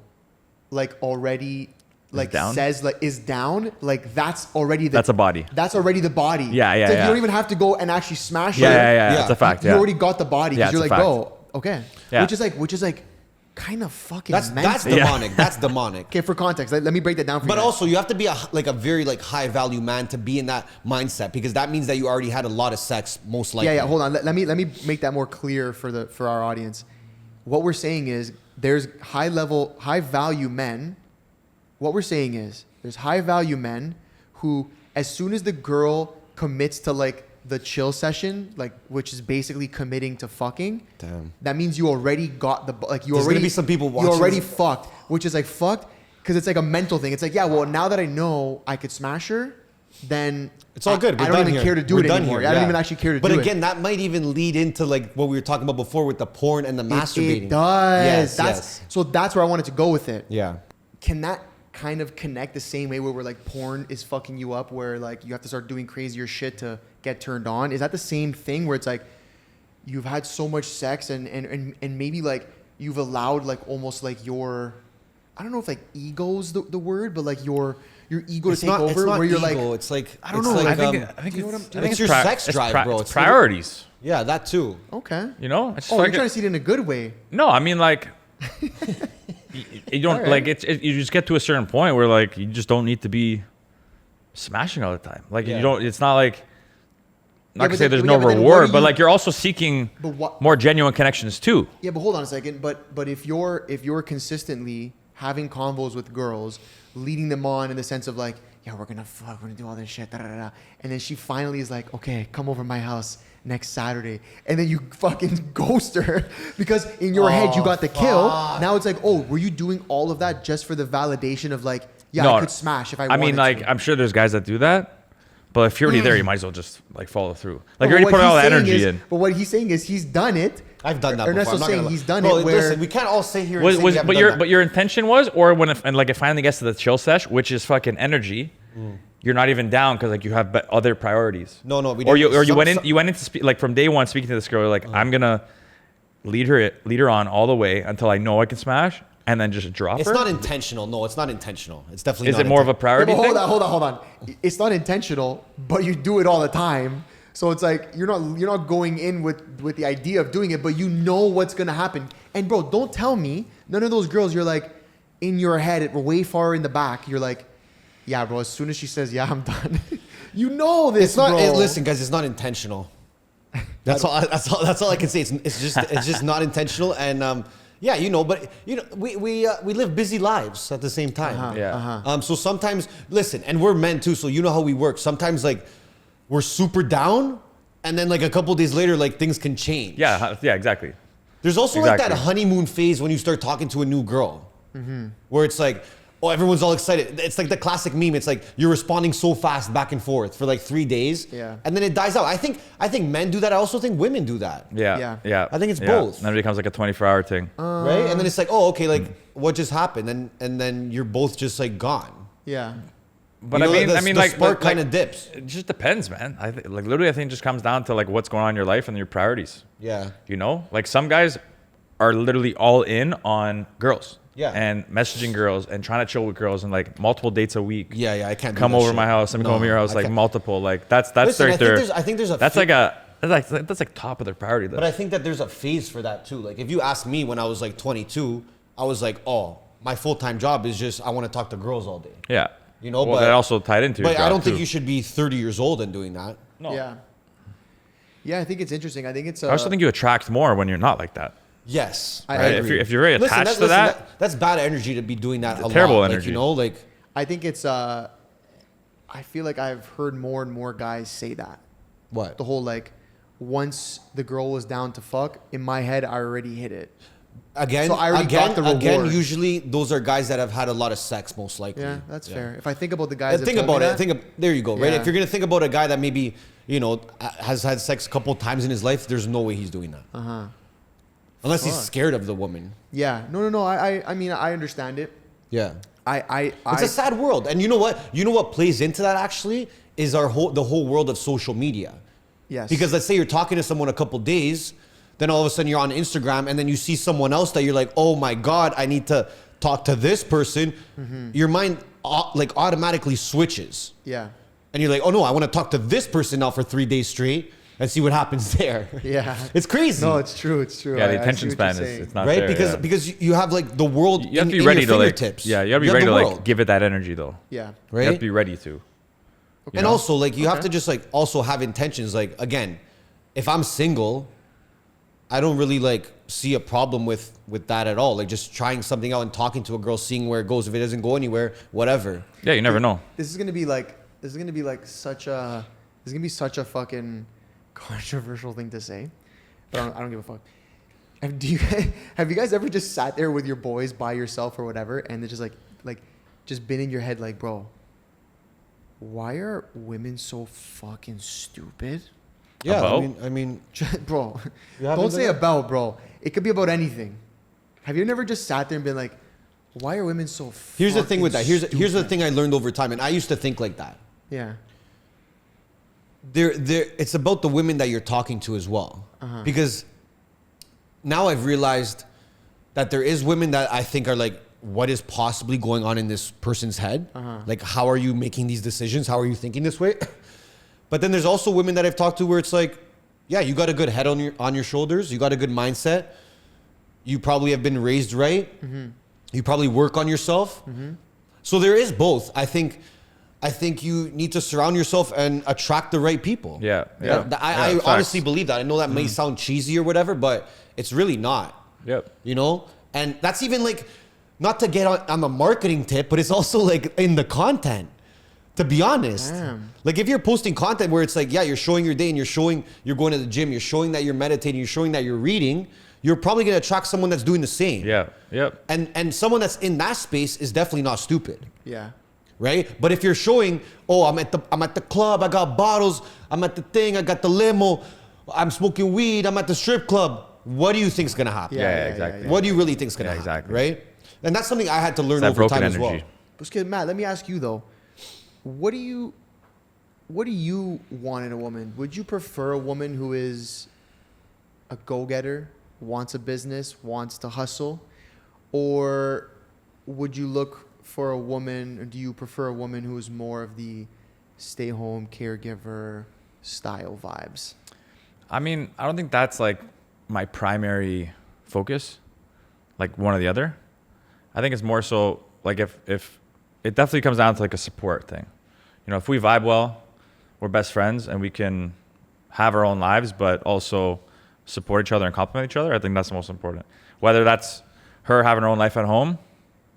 like already, like down? says like is down, like that's already That's a body. That's already the body. Yeah, It's like yeah. you don't even have to go and actually smash Yeah, her. yeah. Yeah. It's a fact. You Yeah. already got the body Yeah, because you're it's like, a oh, okay. Yeah. Which is like kind of fucking That's mental. demonic. That's demonic. Okay, for context, let me break that down for you. But guys. also, you have to be a very like high value man to be in that mindset because that means that you already had a lot of sex, most likely. Yeah. Hold on. Let me make that more clear for our audience. What we're saying is there's high value men. What we're saying is there's high value men who, as soon as the girl commits to like the chill session, like which is basically committing to fucking. Damn. That means you already got the like you There's already gonna be some people you watching already this. fucked, which is like fucked because it's like a mental thing. It's like, yeah, well, now that I know I could smash her, then It's all good. I We're don't done even here. care to do We're it done anymore. here, I don't yeah. even actually care to But do it. again, that might even lead into like what we were talking about before with the porn and the masturbating. It does. Yes, That's yes. so that's where I wanted to go with it. Yeah. Can that kind of connect the same way where like porn is fucking you up, where like you have to start doing crazier shit to get turned on? Is that the same thing where it's like you've had so much sex and maybe like you've allowed like almost like your, I don't know if like ego's the word, but like your ego to take over, It's not where you're ego. like, It's like I don't it's know. Like, I think you know what it's, I'm- I think it's your sex drive, bro. It's It's priorities. yeah, that too. okay. You know, it's just Oh, you're like trying to see it in a good way. no. I mean, like, You don't Alright. like you just get to a certain point where like you just don't need to be smashing all the time. Like Yeah. you don't. It's not like. Not but to say then- there's but no yeah, but then what reward, do but you- like you're also seeking But what? more genuine connections too. Yeah, but hold on a second. But if you're consistently having convos with girls, leading them on in the sense of like, yeah, we're gonna fuck, we're gonna do all this shit, da, da, da, da. And then she finally is like, okay, come over my house next Saturday, and then you fucking ghost her because in your head you got the kill. Now it's like, oh, were you doing all of that just for the validation of like, yeah, No, I could smash if I I wanted mean, like to. I'm sure there's guys that do that, but if you're already there, you might as well just like follow through. Like But you already what put all he's the saying energy is- in. But what he's saying is he's done it. I've done that before. Ernesto's I'm not saying gonna lie. he's done Bro, it where listen, we can't all sit here and Was, say was we haven't but done your that. but your intention was, or when and like it finally gets to the chill sesh, which is fucking energy, you're not even down because like you have other priorities. No, we Or you didn't. went in you went into like from day one speaking to this girl, you're like I'm gonna lead her on all the way until I know I can smash, and then just drop It's her. not intentional. No, it's not intentional. It's definitely. Is not it more of a inten- Yeah, priority but thing? hold on. It's not intentional, but you do it all the time. So it's like you're not going in with the idea of doing it, but you know what's gonna happen. And bro, don't tell me none of those girls. You're like in your head, way far in the back. You're like, yeah, bro. As soon as she says, yeah, I'm done. You know this, It's not. bro. Listen, guys, it's not intentional. That's all. That's all I can say. It's just not intentional. And yeah, you know, but you know, we live busy lives at the same time. Yeah. So sometimes, listen, and we're men too, so you know how we work. Sometimes like we're super down, and then like a couple days later, like things can change. Yeah, exactly. There's also like that Exactly. honeymoon phase when you start talking to a new girl, where it's like, oh, everyone's all excited. It's like the classic meme. It's like you're responding so fast back and forth for like 3 days, Yeah. and then it dies out. I think men do that. I also think women do that, Yeah. I think it's Yeah. both. And then it becomes like a 24-hour thing. right? And then it's like, oh, okay, like what just happened, and then you're both just like gone. yeah. But You know, I mean, the like, spark like, kind of dips. it just depends, man. Like literally, I think it just comes down to like what's going on in your life and your priorities. Yeah, You know, like some guys are literally all in on girls. Yeah. And messaging girls and trying to chill with girls and like multiple dates a week. yeah. I can't do Come that over shit. my house. Let me come over your house. I Like can't. multiple. Like that's Listen, right there. I think there's a That's fa- like that's like top of their priority list. But I think that there's a phase for that too. Like if you ask me when I was like 22, I was like, oh, my full-time job is just I want to talk to girls all day. yeah. You know, well, but that also tied into. your But I job, don't think too. you should be 30 years old and doing that. No. Yeah. Yeah, I think it's interesting. I think it's. I also think you attract more when you're not like that. Yes, I Right? agree. If you're very attached to that, that's bad energy to be doing that. A terrible lot. Like, energy. you know, like I think it's. I feel like I've heard more and more guys say that. what? The whole like, once the girl was down to fuck, in my head I already hit it. Again, So I already got the reward. usually those are guys that have had a lot of sex, most likely. Yeah, that's fair. If I think about the guys, And that think told me about it. that, There you go. Right. Yeah. If you're gonna think about a guy that maybe has had sex a couple times in his life, there's no way he's doing that. Unless he's Fuck. scared of the woman. Yeah. No. I mean, I understand it. Yeah. I It's a sad world, and you know what? You know what plays into that actually is the whole world of social media. Yes. Because let's say you're talking to someone a couple days, then all of a sudden you're on Instagram, and then you see someone else that you're like, oh my god, I need to talk to this person. Your mind like automatically switches, Yeah. and you're like, oh no, I want to talk to this person now for 3 days straight and see what happens there. Yeah. It's crazy. No, it's true. It's true. yeah, the I see attention what you're span is saying. it's not right? there. Because you have like the world. you have to be in ready your to like. fingertips. Yeah, you have to be ready the to like world. give it that energy though. Yeah. Right? You have to be ready to. And know? also, like, you have Okay. to just, like, also have intentions. Like, again, if I'm single, I don't really, like, see a problem with that at all. Like, just trying something out and talking to a girl, seeing where it goes. If it doesn't go anywhere, whatever. Yeah, you never know. This is gonna be such a fucking controversial thing to say, but I don't give a fuck. Have you guys ever just sat there with your boys by yourself or whatever, and they're just like just been in your head like, bro, why are women so fucking stupid? Yeah, About? I mean, Bro, You haven't don't say been- about, bro. It could be about anything. Have you never just sat there and been like, why are women so here's the thing with that. Here's the stupid? thing I learned over time, and I used to think like that. Yeah. It's about the women that you're talking to as well. Because now I've realized that there is women that I think are like, what is possibly going on in this person's head? Like, how are you making these decisions? How are you thinking this way? But then there's also women that I've talked to where it's like, yeah, you got a good head on your shoulders. You got a good mindset. You probably have been raised right. You probably work on yourself. So there is both. I think you need to surround yourself and attract the right people. Yeah. I honestly believe that. I know that may sound cheesy or whatever, but it's really not. Yep. You know? And that's even like, not to get on the marketing tip, but it's also like in the content, to be honest. Damn. Like if you're posting content where it's like, yeah, you're showing your day and you're going to the gym, you're showing that you're meditating, you're showing that you're reading, you're probably going to attract someone that's doing the same. Yeah. Yep. And someone that's in that space is definitely not stupid. Yeah. Right? But if you're showing, oh, I'm at the club, I got bottles, I'm at the thing, I got the limo, I'm smoking weed, I'm at the strip club, what do you think's gonna happen? Yeah, exactly. What do you really think's gonna happen? Exactly. Right? And that's something I had to learn It's that over time broken as well. energy. But Matt, let me ask you though, what do you want in a woman? Would you prefer a woman who is a go-getter, wants a business, wants to hustle, or would you look for a woman, or do you prefer a woman who is more of the stay-home caregiver style vibes? I mean, I don't think that's like my primary focus, like one or the other. I think it's more so like if it definitely comes down to like a support thing. You know, if we vibe well, we're best friends and we can have our own lives, but also support each other and complement each other. I think that's the most important. Whether that's her having her own life at home,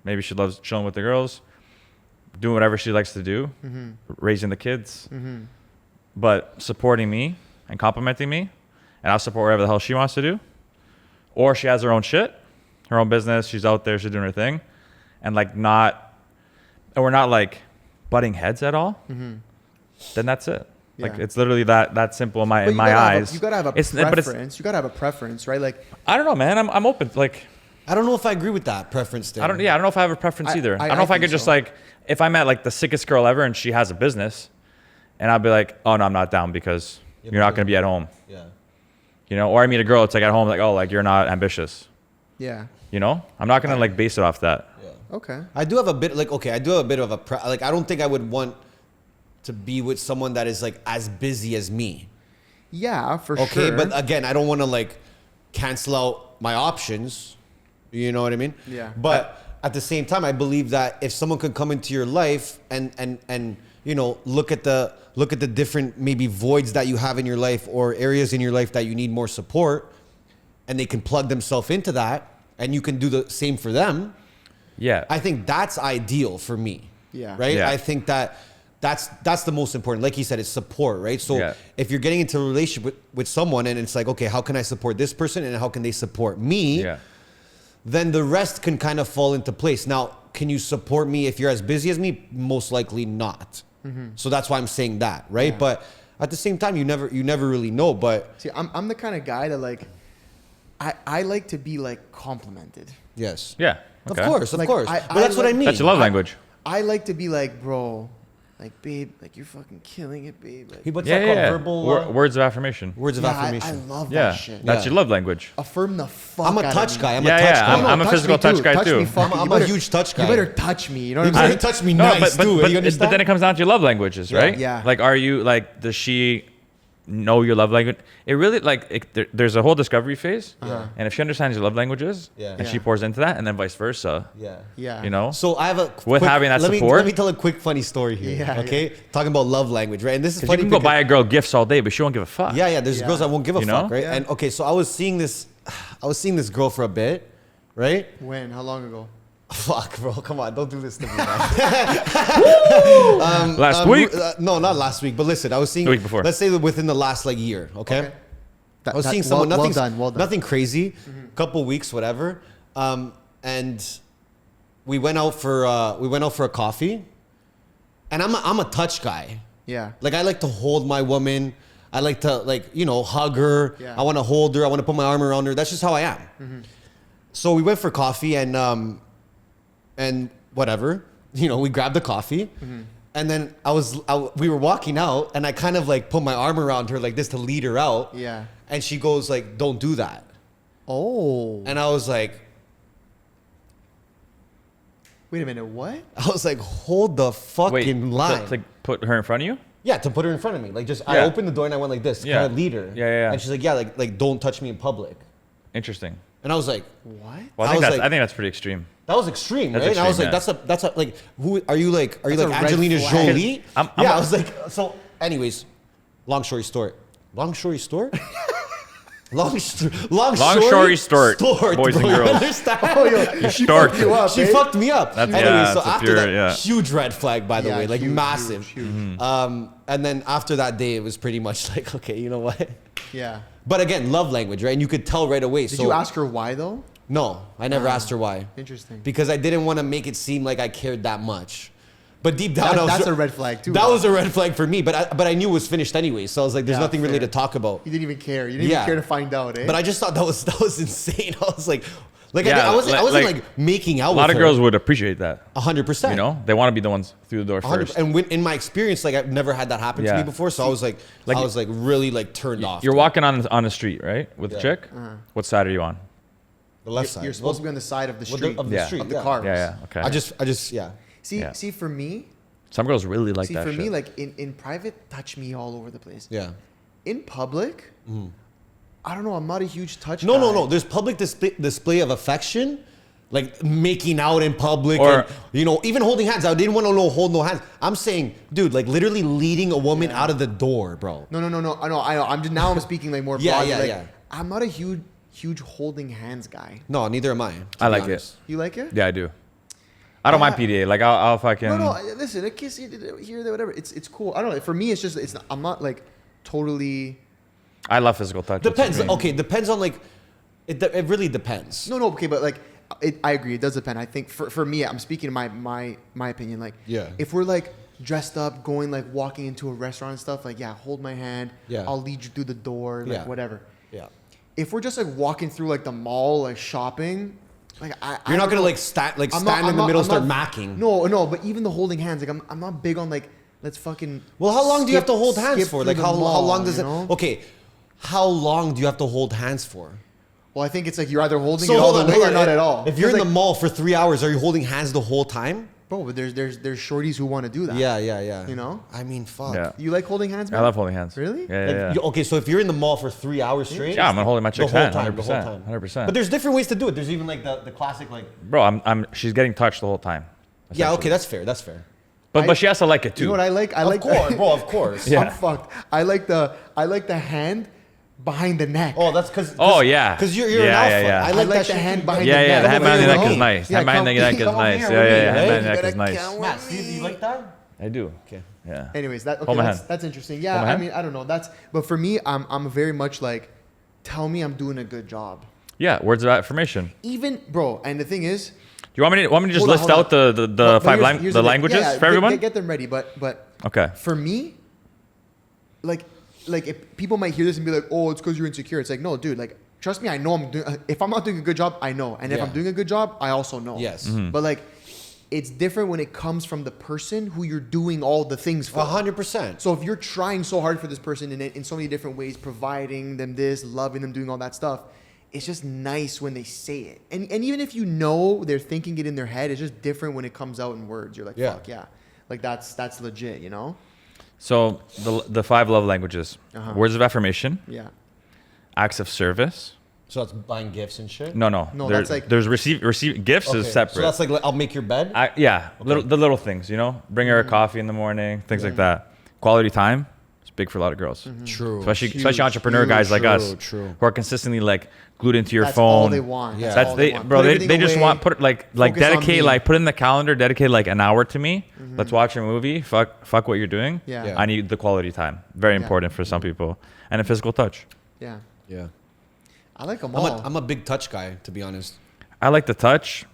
maybe she loves chilling with the girls, doing whatever she likes to do, raising the kids, but supporting me and complimenting me, and I'll support whatever the hell she wants to do. Or she has her own shit, her own business, she's out there, she's doing her thing, and like we're not like butting heads at all, then that's it. Like it's literally that simple in my eyes. You gotta have a preference. You gotta have a preference, right? Like I don't know, man. I'm open. Like I don't know if I agree with that preference thing. I don't know if I have a preference either. I don't know if I could just like, if I met like the sickest girl ever and she has a business, and I'd be like, oh no, I'm not down because you're not gonna be at home. Yeah. You know, or I meet a girl, it's like at home, like, oh, like you're not ambitious. yeah. You know, I'm not gonna like base it off that. Okay. I do have a bit like, okay, I do have a bit of a like, I don't think I would want to be with someone that is like as busy as me. Yeah, for sure. Okay, but again, I don't want to like cancel out my options. You know what I mean? Yeah. But at the same time, I believe that if someone could come into your life and you know, look at the different maybe voids that you have in your life or areas in your life that you need more support, and they can plug themselves into that, and you can do the same for them. Yeah. I think that's ideal for me. Yeah. Right? Yeah. I think that's the most important. Like you said, it's support, right? So if you're getting into a relationship with someone and it's like, okay, how can I support this person and how can they support me? Yeah. Then the rest can kind of fall into place. Now, can you support me if you're as busy as me? Most likely not. So that's why I'm saying that, right? Yeah. But at the same time, you never really know. But see, I'm the kind of guy that like, I like to be like complimented. yes, Yeah. Okay. of course. Like, But that's what I mean. That's your love language. I like to be like, bro, like, babe, like you're fucking killing it, babe. Like, What's Yeah, that called? yeah. Verbal Words of affirmation. words of yeah, affirmation. I love Yeah. that shit. That's Yeah. your love language. Affirm the fuck I'm a out of touch me. guy. I'm Yeah, a touch yeah. guy. No, I'm a touch physical me touch too. guy Touch too. me fucking- I'm you a better- huge touch guy. You better touch me. You know what You I'm better saying? touch me nice too. You understand? But then it comes down to your love languages, right? Yeah. Like, are you like, does she know your love language? It really there's a whole discovery phase, and if she understands your love languages, Yeah. and she Yeah. pours into that, and then vice versa, Yeah. Yeah. you know. So I have a Having that let support? let me tell a quick funny story here. Yeah, Okay, talking about love language, right? And this is 'Cause funny. you can go because- buy a girl gifts all day, but she won't give a fuck. Yeah, there's Yeah. girls that won't give a You know? fuck, right? Yeah. And okay, so I was seeing this girl for a bit, right? When? How long ago? Fuck, bro, come on, don't do this to me, man. Last week. No, not last week, but listen, I was seeing The week before. Let's say within the last like year, okay? I was seeing someone, well done. nothing crazy, couple weeks, whatever, and we went out for a coffee, and I'm a touch guy. Yeah. Like I like to hold my woman. I like to hug her. Yeah. I want to hold her. I want to put my arm around her. That's just how I am. So we went for coffee and whatever, we grabbed the coffee, and then we were walking out, and I kind of like put my arm around her like this to lead her out. Yeah. And she goes like, "Don't do that." Oh. And I was like, Wait a minute. What? "Hold the fucking line." to put her in front of you. Yeah, to put her in front of me. Like I Yeah. opened the door and I went like this, Yeah. kind of lead her. Yeah. And she's like, "Yeah, like don't touch me in public." Interesting. And I was like, What? Well, I was I think that's pretty extreme. That was extreme, That's right? And I was extreme, like, that's a like, who are you like? Are you That's like a red Angelina flag. Jolie? I'm I was like, so. Anyways, long story short. Long story short. Long story short, boys and bro. You girls. understand? Oh, yo, she Start. fucked you up. She eh? fucked me up. That's- Anyway, yeah, so it's a after pure- that, yeah. huge red flag, by the Yeah, way, like huge, massive. huge. And then after that day, it was pretty much like, okay, you know what? Yeah. But again, love language, right? And you could tell right away. Did so you ask her why though? No, I never asked her why. Interesting. Because I didn't want to make it seem like I cared that much. But deep down, I was, That's a red flag too. that though. was a red flag for me. But I knew it was finished anyway. So I was like, there's Yeah, nothing really fair. to talk about. You didn't even care. You didn't Yeah. even care to find out, eh? But I just thought that was insane. I was like, Yeah, I wasn't like, like making out. A lot with of her. girls would appreciate that. 100%. You know, they want to be the ones through the door 100%. first. And in my experience, like I've never had that happen to Yeah. me before. So I was like really like turned off. You're walking on the street, right, with a Yeah. chick. What side are you on? the left side. You're supposed to be on the side of the street. of the Yeah. street of the yeah. car. Yeah, yeah, okay. I just yeah. See, Yeah. see, for me, Some girls really like that for shit. me, like in private, touch me all over the place. Yeah. In public, I don't know. I'm not a huge touch. No, guy. no, no. There's public display of affection, like making out in public, Or- and, you know, even holding hands. I didn't want to hold no hands. I'm saying, dude, like literally leading a woman Yeah. out of the door, bro. No. I know. I'm just now. I'm speaking like more Yeah, broadly. yeah, like, yeah. I'm not a huge holding hands guy. No, neither am I. to I be like honest. You like it? Yeah, I do. I don't mind PDA. Like I'll fucking. No. Listen, a kiss here, there, whatever. It's cool. I don't know. For me, it's just I'm not like totally. I love physical touch. Depends. It's Okay, depends on like, it really depends. No. Okay, but like, I agree. It does depend. I think for me, I'm speaking to my opinion. Like, Yeah. if we're like dressed up, going like walking into a restaurant and stuff, like yeah, hold my hand. Yeah. I'll lead you through the door. Like Yeah. whatever. Yeah. If we're just like walking through like the mall, like shopping, like You're not don't gonna know. like stand I'm in not- the I'm not- middle, I'm start not- macking. No. But even the holding hands, like I'm not big on like let's fucking. Well, how long do you have to hold hands skip for? through Like the how mall, long does you it? know? Okay, how long do you have to hold hands for? Well, I think it's like you're either holding it all the way or not at all. If you're in Because, the like, mall for 3 hours, are you holding hands the whole time? bro, but there's shorties who want to do that. Yeah. You know? I mean, fuck. Yeah. You like holding hands, man? I love holding hands. Really? Yeah, Like, yeah. okay, so if you're in the mall for 3 hours straight, Yeah, I'm holding my the chick's whole hand. time, the whole 100%. time. 100%. But there's different ways to do it. There's even like the classic like. Bro, she's getting touched the whole time. Yeah, essentially. okay, that's fair. That's fair. But she has to like it too. You know what I like? I Of like course, bro. Of course. Yeah. I'm fucked. I like the hand behind the neck. Oh, that's because. Oh, yeah. Because you're Yeah, an alpha. yeah, yeah. I I like, like that the shit hand too. behind Yeah, the yeah. neck. The hand Come behind the here, neck bro. is nice. Yeah, Hand behind the come- neck is come nice. here Yeah, with yeah, me, yeah. Hand right? behind the You neck is gotta nice. come Matt, with Steve, do you me. like that? I do. Okay. Yeah. Anyways, that Hold my okay, hand. that's interesting. Hold Yeah, my I hand. mean, I don't know. But for me, I'm very much like, tell me I'm doing a good job. Yeah. Words of affirmation. Even bro, and the thing is, Do you want me to just Hold on, list hold out the but five here's the thing. languages Yeah, for everyone? Get them ready, but Okay. for me, like if people might hear this and be like, oh, it's because you're insecure. It's like, no, dude, like trust me, I know I'm doing. If I'm not doing a good job, I know, and if Yeah. I'm doing a good job, I also know. Yes. But like, it's different when it comes from the person who you're doing all the things for. 100%. So if you're trying so hard for this person in so many different ways, providing them this, loving them, doing all that stuff, it's just nice when they say it. And even if you know they're thinking it in their head, it's just different when it comes out in words. You're like, Yeah. fuck yeah. Like that's legit, you know? So the 5 love languages: Uh-huh. words of affirmation, Yeah. acts of service. So that's buying gifts and shit. No, No, that's like- there's receive gifts Okay, is separate. So that's like I'll make your bed. Yeah, the little things, you know, bring her a coffee in the morning, things like that. Quality time is big for a lot of girls, True. especially entrepreneur guys like us true. who are consistently like glued into your That's phone. all they want. Yeah. That's all they, want. bro. Put They everything just away, want put like focus on dedicate me. like put in the calendar, dedicate like an hour to me. Let's watch a movie. Fuck what you're doing. Yeah. Yeah. I need the quality time. Very Yeah. important for some people, and a physical touch. Yeah. Yeah. I like them all. I'm a big touch guy, to be honest. I like the touch.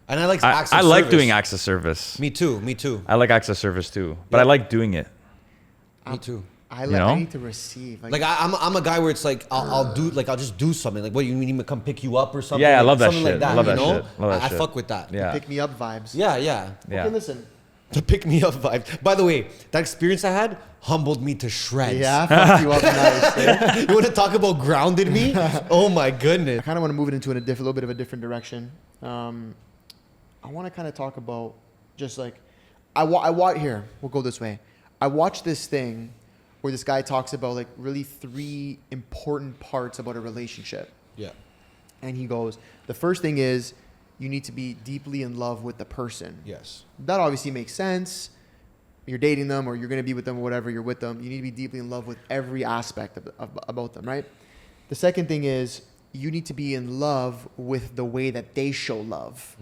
And I like I, acts of I like service. doing acts of service. Me too. Me too. I like acts of service too, but Yeah. I like doing it. Me too. I You know? I need to receive. Like I'm a guy where it's like I'll just do something. Like what you need me to come pick you up or something. Yeah, I like, love that something shit. Like that, Love you that know? shit. Love that I shit. fuck with that. Yeah. pick me up vibes. Yeah, yeah. Yeah. Okay, listen. The pick me up vibe. By the way, that experience I had humbled me to shreds. Yeah, fuck you up nice. eh? You want to talk about grounded me? Oh my goodness. I kind of want to move it into a little bit of a different direction. I want to kind of talk about just like I watch here. We'll go this way. I watched this thing where this guy talks about like really 3 important parts about a relationship, Yeah. and he goes, the first thing is you need to be deeply in love with the person. Yes. That obviously makes sense. You're dating them or you're going to be with them or whatever, you're with them. You need to be deeply in love with every aspect about them, right? The second thing is you need to be in love with the way that they show love.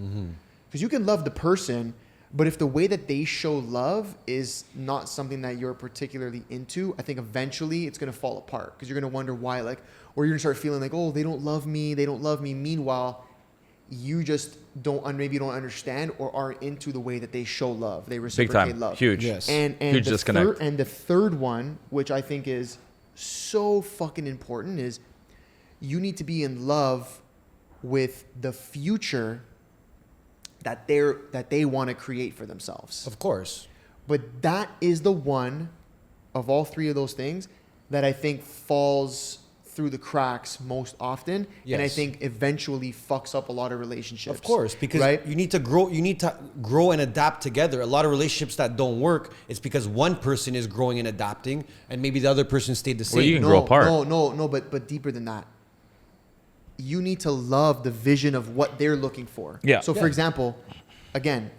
Because you can love the person, but if the way that they show love is not something that you're particularly into, I think eventually it's going to fall apart because you're going to wonder why, like, or you're going to start feeling like, oh, they don't love me. Meanwhile, you just maybe don't understand or aren't into the way that they show love. They reciprocate Big time. love. Huge. Yes. And Huge disconnect. And the third one, which I think is so fucking important, is you need to be in love with the future that they want to create for themselves. Of course. But that is the one of all three of those things that I think falls through the cracks most often, and I Yes. think eventually fucks up a lot of relationships. Of course, because right? you need to grow and adapt together. A lot of relationships that don't work, it's because one person is growing and adapting and maybe the other person stayed the same. Well, you can grow apart. No, but deeper than that. You need to love the vision of what they're looking for. Yeah. So for example, again,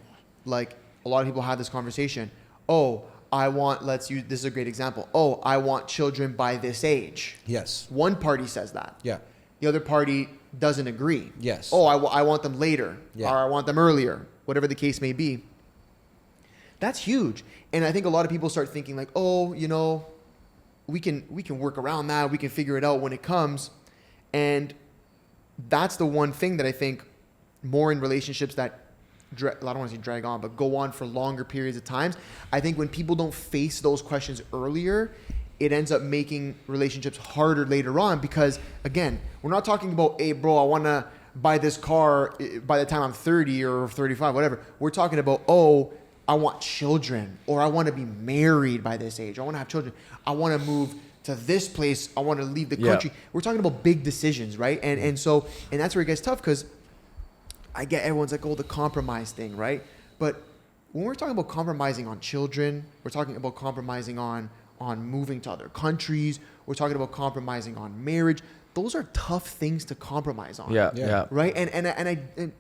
like a lot of people have this conversation. Oh, this is a great example. Oh, I want children by this age. Yes. One party says that. Yeah. The other party doesn't agree. Yes. Oh, I want them later. Yeah. Or I want them earlier. Whatever the case may be. That's huge. And I think a lot of people start thinking like, oh, we can work around that. We can figure it out when it comes. And that's the one thing that I think more in relationships that I don't want to say drag on, but go on for longer periods of times. I think when people don't face those questions earlier, it ends up making relationships harder later on because, again, we're not talking about, hey, bro, I want to buy this car by the time I'm 30 or 35, whatever. We're talking about, oh, I want children or I want to be married by this age. I want to have children. I want to move to this place. I want to leave the country. We're talking about big decisions, right? And that's where it gets tough because I get everyone's like, oh, the compromise thing, right? But when we're talking about compromising on children, we're talking about compromising on moving to other countries. We're talking about compromising on marriage. Those are tough things to compromise on. Yeah. Right? And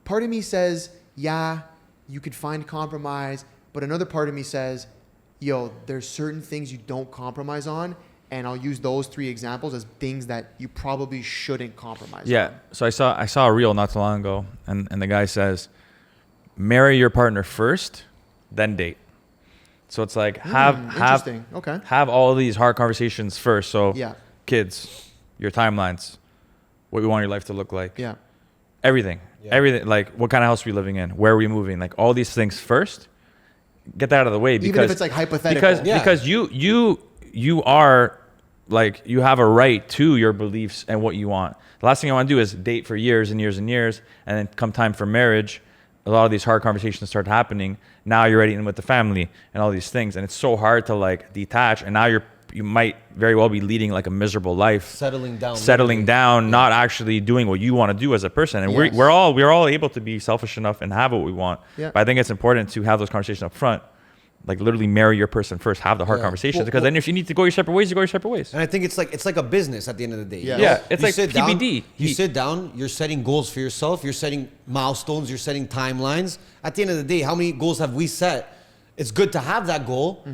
part of me says, yeah, you could find compromise. But another part of me says, yo, there's certain things you don't compromise on. And I'll use those three examples as things that you probably shouldn't compromise on. Yeah. So I saw a reel not too long ago, and the guy says, marry your partner first, then date. So it's like have all these hard conversations first. So kids, your timelines, what we want your life to look like. Yeah. Everything. Like what kind of house are we living in? Where are we moving? Like all these things first. Get that out of the way because even if it's like hypothetical. Because you are like you have a right to your beliefs and what you want. The last thing I want to do is date for years and years and years, and then come time for marriage, a lot of these hard conversations start happening. Now you're already in with the family and all these things, and it's so hard to like detach. And now you might very well be leading like a miserable life, settling down, not actually doing what you want to do as a person. And we're all able to be selfish enough and have what we want. Yeah. But I think it's important to have those conversations up front. Like literally marry your person first, have the hard conversations because then if you need to go your separate ways, you go your separate ways. And I think it's like a business at the end of the day. Yeah, it's like PBD. You sit down, you're setting goals for yourself, you're setting milestones, you're setting timelines. At the end of the day, how many goals have we set? It's good to have that goal,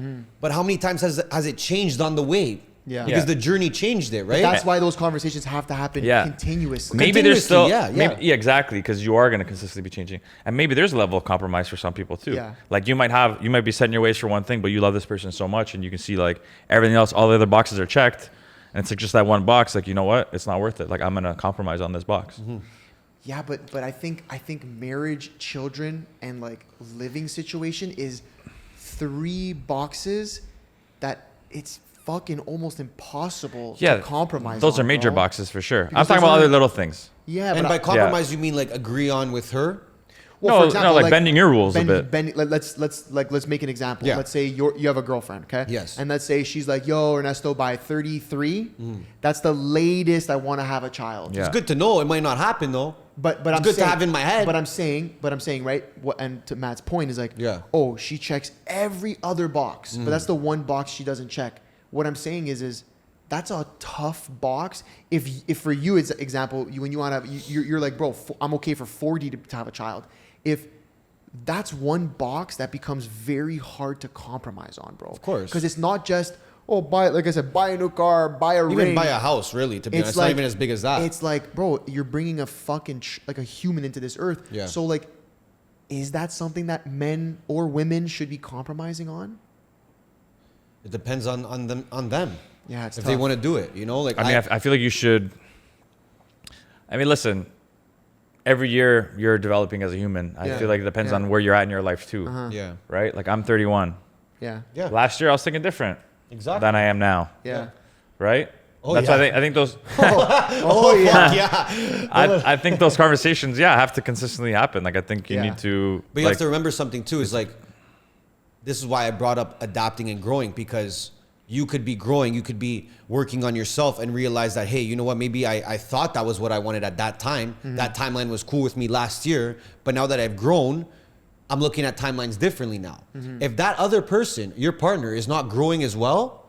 but how many times has it changed on the way? Yeah. Because the journey changed it, right? But that's why those conversations have to happen continuously. Maybe there's still, exactly, because you are going to consistently be changing. And maybe there's a level of compromise for some people too. Yeah. Like you might be setting your ways for one thing, but you love this person so much and you can see like everything else, all the other boxes are checked. And it's like just that one box, like, you know what? It's not worth it. Like I'm going to compromise on this box. Mm-hmm. Yeah, but I think marriage, children, and like living situation is 3 boxes that it's fucking almost impossible to compromise. Those on, are major bro. boxes for sure. Because I'm talking about other little things. Yeah, and by compromise you mean like agree on with her? Well, for example, like bending your rules a bit. Let's make an example. Yeah. Let's say you have a girlfriend, okay? Yes. And let's say she's like, yo, Ernesto, by 33, that's the latest I want to have a child. Yeah. It's good to know. It might not happen though. But it's good to have in my head. But I'm saying, right? And to Matt's point is like, oh, she checks every other box, but that's the one box she doesn't check. What I'm saying is that's a tough box. If for you, as example, when you want to, you're like, bro, I'm okay for 40 to have a child. If that's one box that becomes very hard to compromise on, bro. Of course. Because it's not just, like I said, buy a new car, buy a ring. Even buy a house, really, to be honest. It's not even as big as that. It's like, bro, you're bringing a fucking, like a human into this earth. Yeah. So like, is that something that men or women should be compromising on? It depends on them. Yeah, it's if tough. they want to do it, like. I mean, I feel like you should. I mean, listen. Every year you're developing as a human. I feel like it depends on where you're at in your life too. Yeah. Right? Like I'm 31. Yeah. Yeah. Last year I was thinking different. Exactly. Than I am now. Yeah. Right? Oh, That's yeah. why I think those. Yeah. I think those conversations, have to consistently happen. Like I think you need to. But you have to remember something too. Is like, this is why I brought up adapting and growing, because you could be growing, you could be working on yourself and realize that, hey, you know what? Maybe I thought that was what I wanted at that time. Mm-hmm. That timeline was cool with me last year, but now that I've grown, I'm looking at timelines differently now. Mm-hmm. If that other person, your partner, is not growing as well,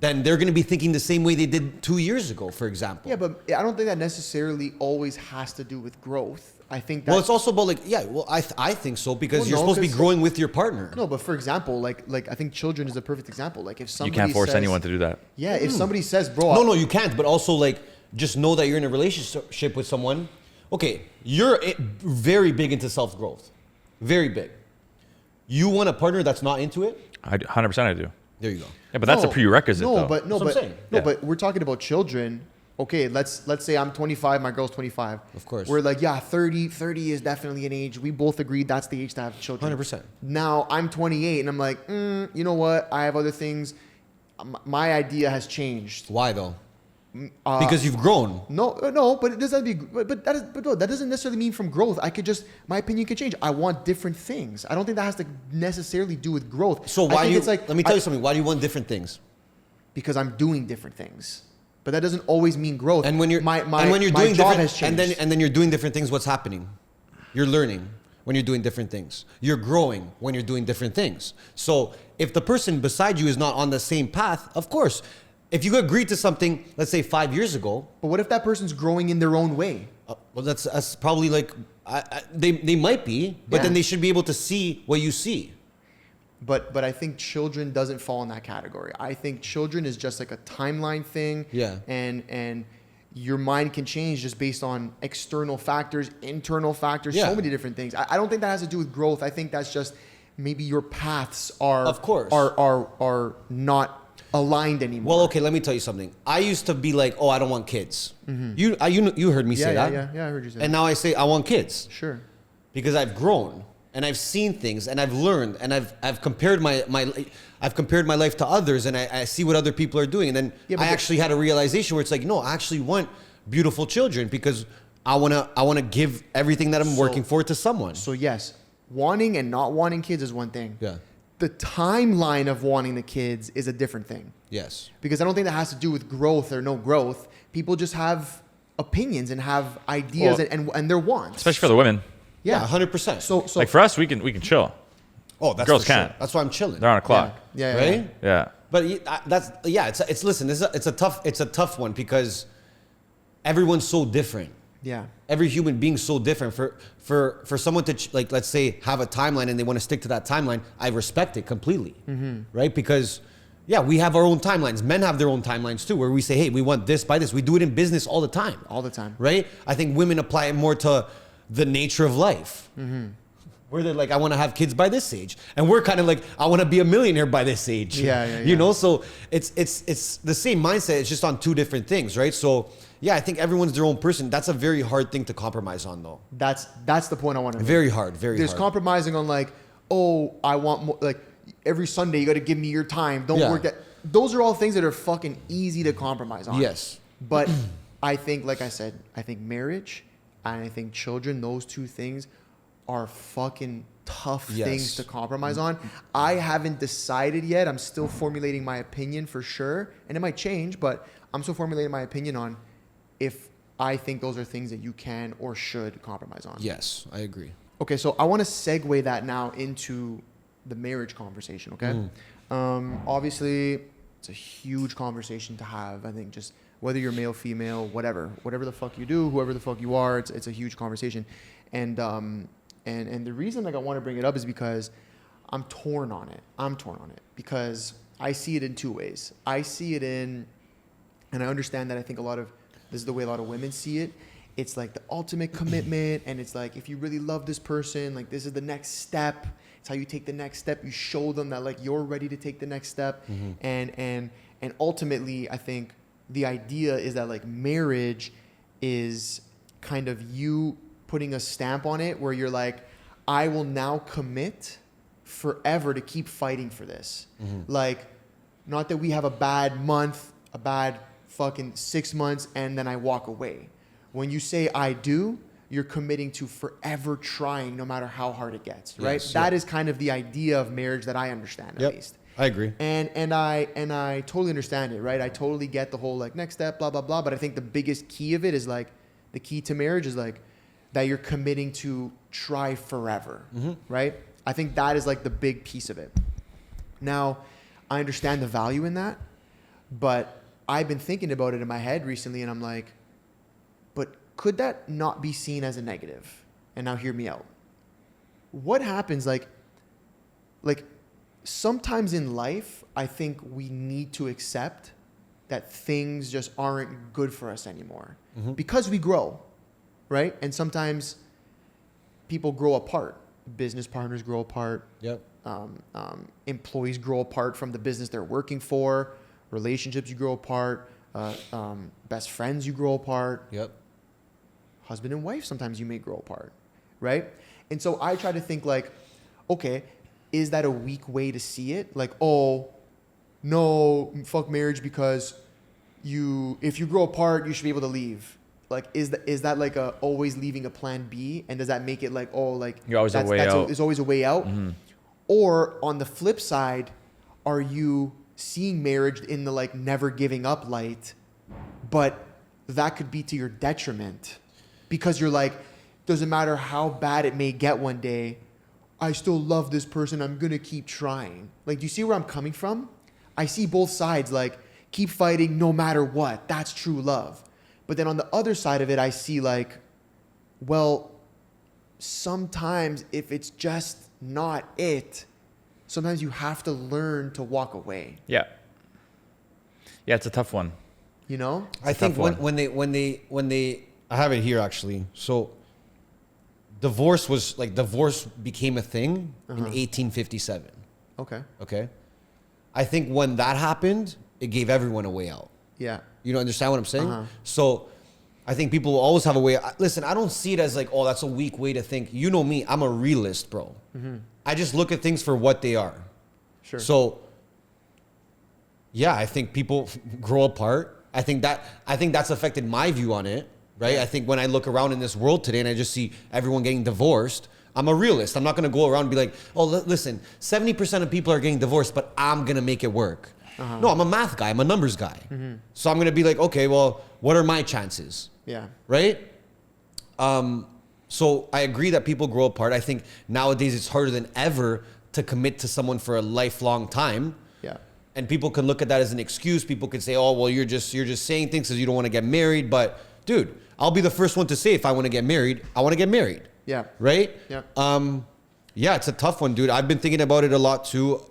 then they're going to be thinking the same way they did 2 years ago, for example. Yeah, but I don't think that necessarily always has to do with growth. I think that. Well, it's also about I think so, because you're supposed to be growing with your partner. No, but for example, like I think children is a perfect example. Like if somebody you can't force anyone to do that. Yeah, if somebody says, bro. No, you can't. But also, like, just know that you're in a relationship with someone. Okay, you're very big into self-growth. Very big. You want a partner that's not into it? 100% I do. There you go. Yeah, but that's a prerequisite though. That's what I'm saying. But we're talking about children. Okay, let's say I'm 25, my girl's 25. Of course. We're like, 30 is definitely an age. We both agreed that's the age to have children. 100%. Now I'm 28 and I'm like, you know what? I have other things. My idea has changed. Why though? Because you've grown. No, but it doesn't be. But that doesn't necessarily mean from growth. My opinion could change. I want different things. I don't think that has to necessarily do with growth. So why do you? Let me tell you something. Why do you want different things? Because I'm doing different things. But that doesn't always mean growth. And when you're my doing job has changed. and then you're doing different things, what's happening? You're learning when you're doing different things. You're growing when you're doing different things. So if the person beside you is not on the same path, of course, if you agreed to something, let's say 5 years ago. But what if that person's growing in their own way? Well, that's probably like they might be, but then they should be able to see what you see. But I think children doesn't fall in that category. I think children is just like a timeline thing. Yeah. And your mind can change just based on external factors, internal factors, Yeah. so many different things. I don't think that has to do with growth. I think that's just maybe your paths are Of course. are not aligned anymore. Well, okay, let me tell you something. I used to be like, I don't want kids. Mm-hmm. You heard me say that. Yeah, I heard you say that. And now I say I want kids. Sure. Because I've grown and I've seen things and I've learned and I've compared my life to others, and I see what other people are doing, and then I actually had a realization where it's like, no, I actually want beautiful children because I wanna give everything that I'm working for to someone. So yes, wanting and not wanting kids is one thing. Yeah. The timeline of wanting the kids is a different thing. Yes. Because I don't think that has to do with growth or no growth. People just have opinions and have ideas and their wants. Especially for the women. Yeah, 100%. So Like for us, we can chill. Oh, that's girls for sure. can't. That's why I'm chilling. They're on a clock. Yeah. Right? Yeah. But it's a tough one because everyone's so different. Yeah. Every human being's so different. For someone to let's say have a timeline and they want to stick to that timeline, I respect it completely, right? Because we have our own timelines. Men have their own timelines too, where we say, hey, we want this by this. We do it in business all the time. All the time. Right? I think women apply it more to the nature of life. Where they're like, I want to have kids by this age, and we're kind of like, I want to be a millionaire by this age. You know, so it's the same mindset. It's just on two different things, right? So I think everyone's their own person. That's a very hard thing to compromise on, though. That's the point I want to make. Very hard. There's compromising on like, I want more, like every Sunday you got to give me your time. Don't work that. Those are all things that are fucking easy to compromise on. Yes. But I think, like I said, I think marriage and I think children, those two things are fucking tough things to compromise on. I haven't decided yet. I'm still formulating my opinion for sure. And it might change, but I'm still formulating my opinion on if I think those are things that you can or should compromise on. Yes, I agree. Okay, so I want to segue that now into the marriage conversation, okay? Obviously, It's a huge conversation to have. I think just whether you're male, female, whatever the fuck you do, whoever the fuck you are, it's a huge conversation. And the reason like I want to bring it up is because I'm torn on it because I see it in two ways. I see it in, and I understand that I think this is the way a lot of women see it. It's like the ultimate commitment, and it's like if you really love this person, like this is the next step. It's how you take the next step. You show them that like you're ready to take the next step, and ultimately, I think the idea is that like marriage is kind of you putting a stamp on it, where you're like, I will now commit forever to keep fighting for this. Like, not that we have a bad month, a bad fucking 6 months, and then I walk away. When you say I do, you're committing to forever trying no matter how hard it gets, right? Yes, That is kind of the idea of marriage that I understand, at least. I agree. And I totally understand it, right? I totally get the whole like next step, blah, blah, blah. But I think the biggest key of it is like, the key to marriage is like that you're committing to try forever, right? I think that is like the big piece of it. Now, I understand the value in that, but I've been thinking about it in my head recently, and I'm like, but could that not be seen as a negative? And now hear me out. What happens like sometimes in life, I think we need to accept that things just aren't good for us anymore because we grow, right? And sometimes people grow apart. Business partners grow apart. Employees grow apart from the business they're working for. Relationships, you grow apart. Best friends, you grow apart. Husband and wife, sometimes you may grow apart, right? And so I try to think like, okay, is that a weak way to see it? Like, oh, no, fuck marriage because if you grow apart, you should be able to leave. Like, is that like always leaving a plan B? And does that make it like, oh, like you're always a way out. There's always a way out. Or on the flip side, are you seeing marriage in the like never giving up light, but that could be to your detriment because you're like, doesn't matter how bad it may get one day, I still love this person. I'm going to keep trying. Like, do you see where I'm coming from? I see both sides, like keep fighting no matter what. That's true love. But then on the other side of it, I see like, well, sometimes if it's just not it, sometimes you have to learn to walk away. Yeah, it's a tough one. You know? I think when they I have it here actually. So divorce became a thing in 1857. Okay. I think when that happened, it gave everyone a way out. Yeah. You understand what I'm saying? So I think people will always have a way. Listen, I don't see it as like, oh, that's a weak way to think. You know me, I'm a realist, bro. I just look at things for what they are. Sure. So yeah, I think people grow apart. I think that's affected my view on it, right? Yeah. I think when I look around in this world today and I just see everyone getting divorced, I'm a realist. I'm not going to go around and be like, oh, listen, 70% of people are getting divorced, but I'm going to make it work. No, I'm a math guy. I'm a numbers guy. So I'm going to be like, okay, well, what are my chances? Yeah. Right? So I agree that people grow apart. I think nowadays it's harder than ever to commit to someone for a lifelong time. Yeah. And people can look at that as an excuse. People could say, oh, well, you're just saying things because you don't want to get married. But dude, I'll be the first one to say if I want to get married, I want to get married. Yeah. Right? Yeah. Yeah, it's a tough one, dude. I've been thinking about it a lot too.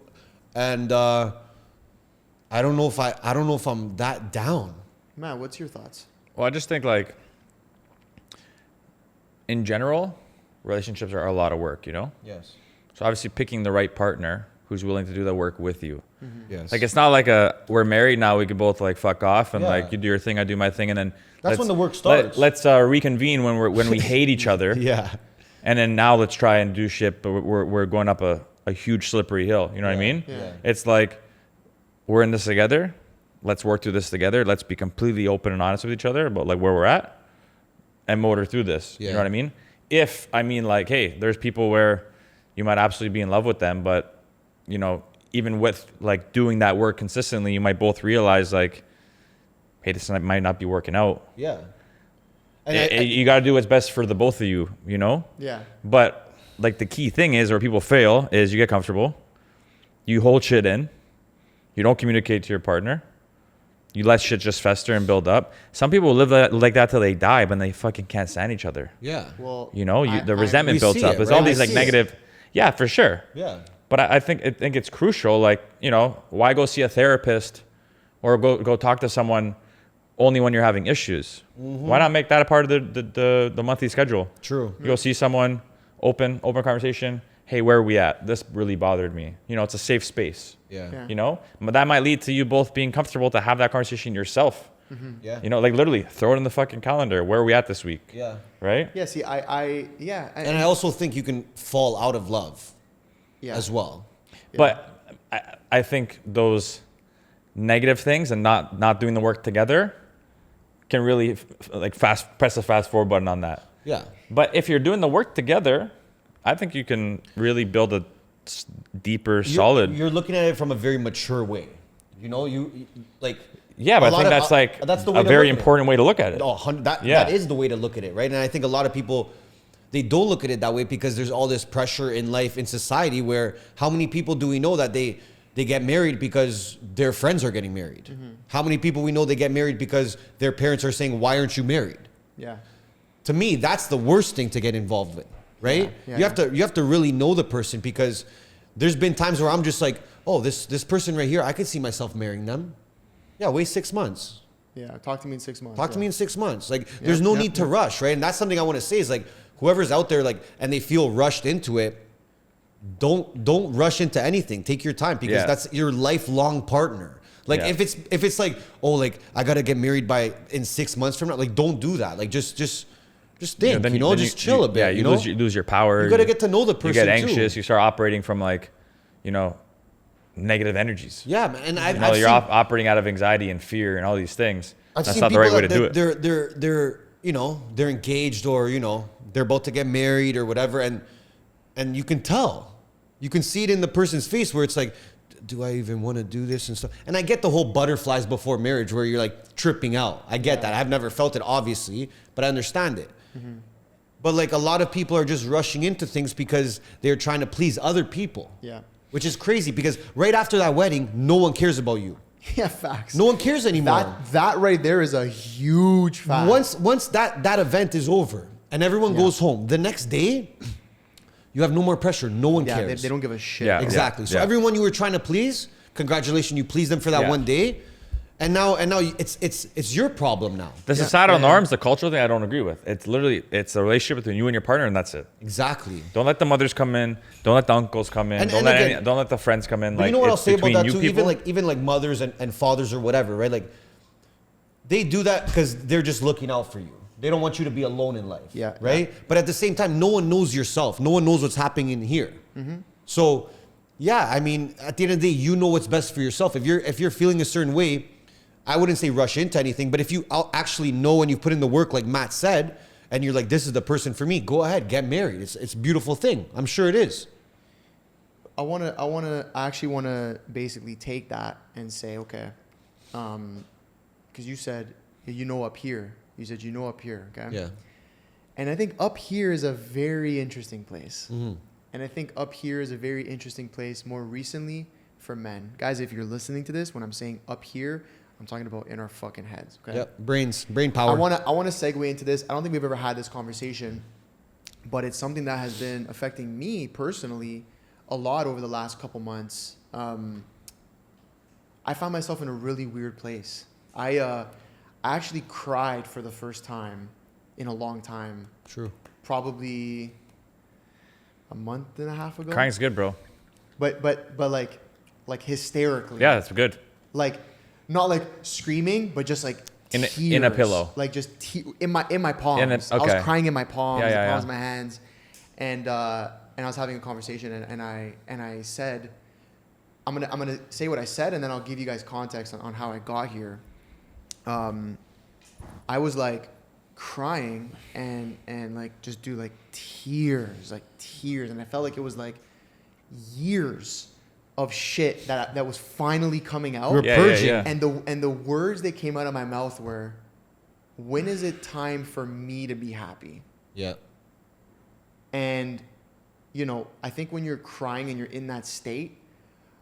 And I don't know if I'm that down. Matt, what's your thoughts? Well, I just think like in general, relationships are a lot of work, you know? Yes. So obviously picking the right partner who's willing to do the work with you. Yes. Like it's not like we're married now, we can both like fuck off and Yeah. like you do your thing, I do my thing, and then That's when the work starts. Let's reconvene when we hate each other. Yeah. And then now let's try and do shit, but we're going up a huge slippery hill. You know what I mean? Yeah. It's like we're in this together. Let's work through this together. Let's be completely open and honest with each other about like where we're at and motor through this. Yeah. You know what I mean? Like, hey, there's people where you might absolutely be in love with them, but you know, even with like doing that work consistently, you might both realize like, hey, this might not be working out. Yeah. And You got to do what's best for the both of you, you know? Yeah. But like the key thing is where people fail is you get comfortable, you hold shit in, You don't communicate to your partner. You let shit just fester and build up. Some people live like that till they die, but they fucking can't stand each other. Yeah. Well, You know, the we resentment builds see up. it, There's right? all I these like see it. negative. Yeah, for sure. Yeah. But I think it's crucial. Like, you know, why go see a therapist or go talk to someone only when you're having issues? Why not make that a part of the monthly schedule? True. You go see someone, open conversation. Hey, where are we at? This really bothered me. You know, it's a safe space. Yeah. Yeah. You know, but that might lead to you both being comfortable to have that conversation yourself. Yeah. You know, like literally throw it in the fucking calendar. Where are we at this week? Yeah. Right? Yeah. See, And I also think you can fall out of love yeah. as well. But I think those negative things and not doing the work together can really press the fast forward button on that. Yeah. But if you're doing the work together, I think you can really build a deeper, solid. You're looking at it from a very mature way. You know, you like. Yeah, but I think that's that's the way a to very look at it. important way to look at it. Oh, that is the way to look at it, right? And I think a lot of people, they don't look at it that way because there's all this pressure in life, in society, where how many people do we know that they get married because their friends are getting married? How many people we know they get married because their parents are saying, why aren't you married? Yeah. To me, that's the worst thing to get involved with, right? Yeah, You have to really know the person, because there's been times where I'm just like, oh, this person right here, I could see myself marrying them. Yeah, wait 6 months. Yeah. Talk to me in 6 months. Talk to me in 6 months. Like, there's no need to rush, right? And that's something I want to say is like, whoever's out there, like, and they feel rushed into it, don't rush into anything. Take your time, because that's your lifelong partner. Like, if it's like, oh, like I gotta get married in 6 months from now, like, don't do that. Like, just think, just chill a bit. Yeah, you lose your power. You gotta get to know the person. You get anxious. too. You start operating from like, you know, negative energies. Yeah, man. And You're operating out of anxiety and fear and all these things. I've That's seen not the people right way to that do it. they're engaged, or they're about to get married or whatever, and you can tell, you can see it in the person's face where it's like, do I even want to do this and stuff? And I get the whole butterflies before marriage where you're like tripping out. I get that. I've never felt it, obviously, but I understand it. But like, a lot of people are just rushing into things because they're trying to please other people. Yeah. Which is crazy, because right after that wedding, no one cares about you. Yeah. Facts. No one cares anymore. That right there is a huge fact. Once that event is over and everyone goes home, the next day, you have no more pressure. No one Yeah. cares. They don't give a shit. Yeah. Exactly. So Yeah. everyone you were trying to please, congratulations, you pleased them for that Yeah. one day. And now it's your problem now. The societal norms, the cultural thing, I don't agree with. It's literally, it's a relationship between you and your partner, and that's it. Exactly. Don't let the mothers come in. Don't let the uncles come in. And don't let the friends come in. But Like, you know what I'll it's say about between that you too? people. Even like mothers and fathers or whatever, right? Like, they do that because they're just looking out for you. They don't want you to be alone in life. Yeah. Right? But at the same time, no one knows yourself. No one knows what's happening in here. So, yeah, I mean, at the end of the day, you know what's best for yourself. If you're feeling a certain way, I wouldn't say rush into anything, but if you actually know and you put in the work, like Matt said, and you're like, this is the person for me, go ahead, get married. It's a beautiful thing. I'm sure it is. I actually want to basically take that and say, okay, because you said, up here. You said, up here, okay? Yeah. And I think up here is a very interesting place. And I think up here is a very interesting place more recently for men. Guys, if you're listening to this, when I'm saying up here, I'm talking about in our fucking heads, okay? Yep. Brain power. I want to segue into this. I don't think we've ever had this conversation, but it's something that has been affecting me personally a lot over the last couple months. I found myself in a really weird place. I actually cried for the first time in a long time. True. Probably a month and a half ago. Crying's good, bro. But like hysterically. Yeah, that's good. Like, not like screaming, but just like In a tears. pillow. Like just in my palms. I okay. was crying in my palms, Yeah, the palms yeah. of my hands, and I was having a conversation, and I said, I'm gonna say what I said, and then I'll give you guys context on how I got here. I was like crying and like just do like tears, and I felt like it was like years of shit that was finally coming out. We're purging. Yeah. And the words that came out of my mouth were, when is it time for me to be happy? Yeah. And, I think when you're crying and you're in that state,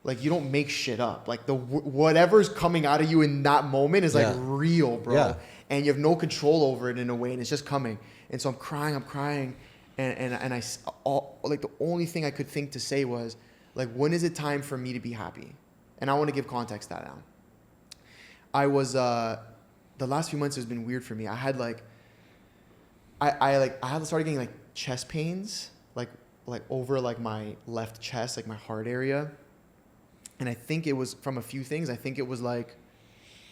Like, you don't make shit up. Like, whatever's coming out of you in that moment is like real, bro. Yeah. And you have no control over it in a way, and it's just coming. And so I'm crying, and like the only thing I could think to say was like, when is it time for me to be happy? And I want to give context to that now. I was the last few months has been weird for me. I had like I started getting like chest pains, like over like my left chest, like my heart area. And I think it was from a few things. I think it was like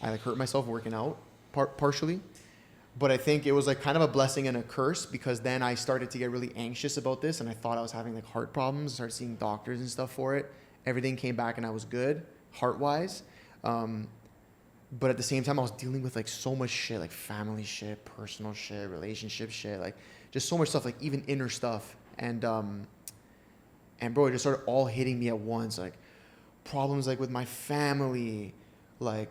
I like hurt myself working out partially. But I think it was like kind of a blessing and a curse, because then I started to get really anxious about this, and I thought I was having like heart problems. I started seeing doctors and stuff for it. Everything came back and I was good heart-wise. But at the same time, I was dealing with like so much shit, like family shit, personal shit, relationship shit, like just so much stuff, like even inner stuff. And bro, it just started all hitting me at once, like problems like with my family, like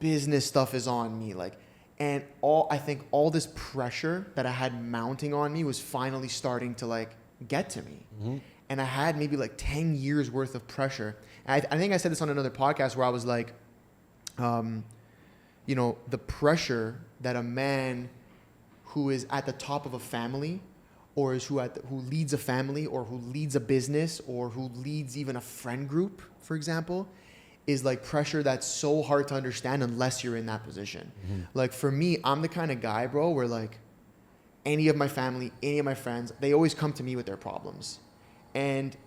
business stuff is on me, like, and I think all this pressure that I had mounting on me was finally starting to like get to me. Mm-hmm. And I had maybe like 10 years worth of pressure. And I think I said this on another podcast where I was like, the pressure that a man who is at the top of a family, or is who leads a family, or who leads a business, or who leads even a friend group, for example, is like pressure that's so hard to understand unless you're in that position. Mm-hmm. Like for me, I'm the kind of guy, bro, where like any of my family, any of my friends, they always come to me with their problems. And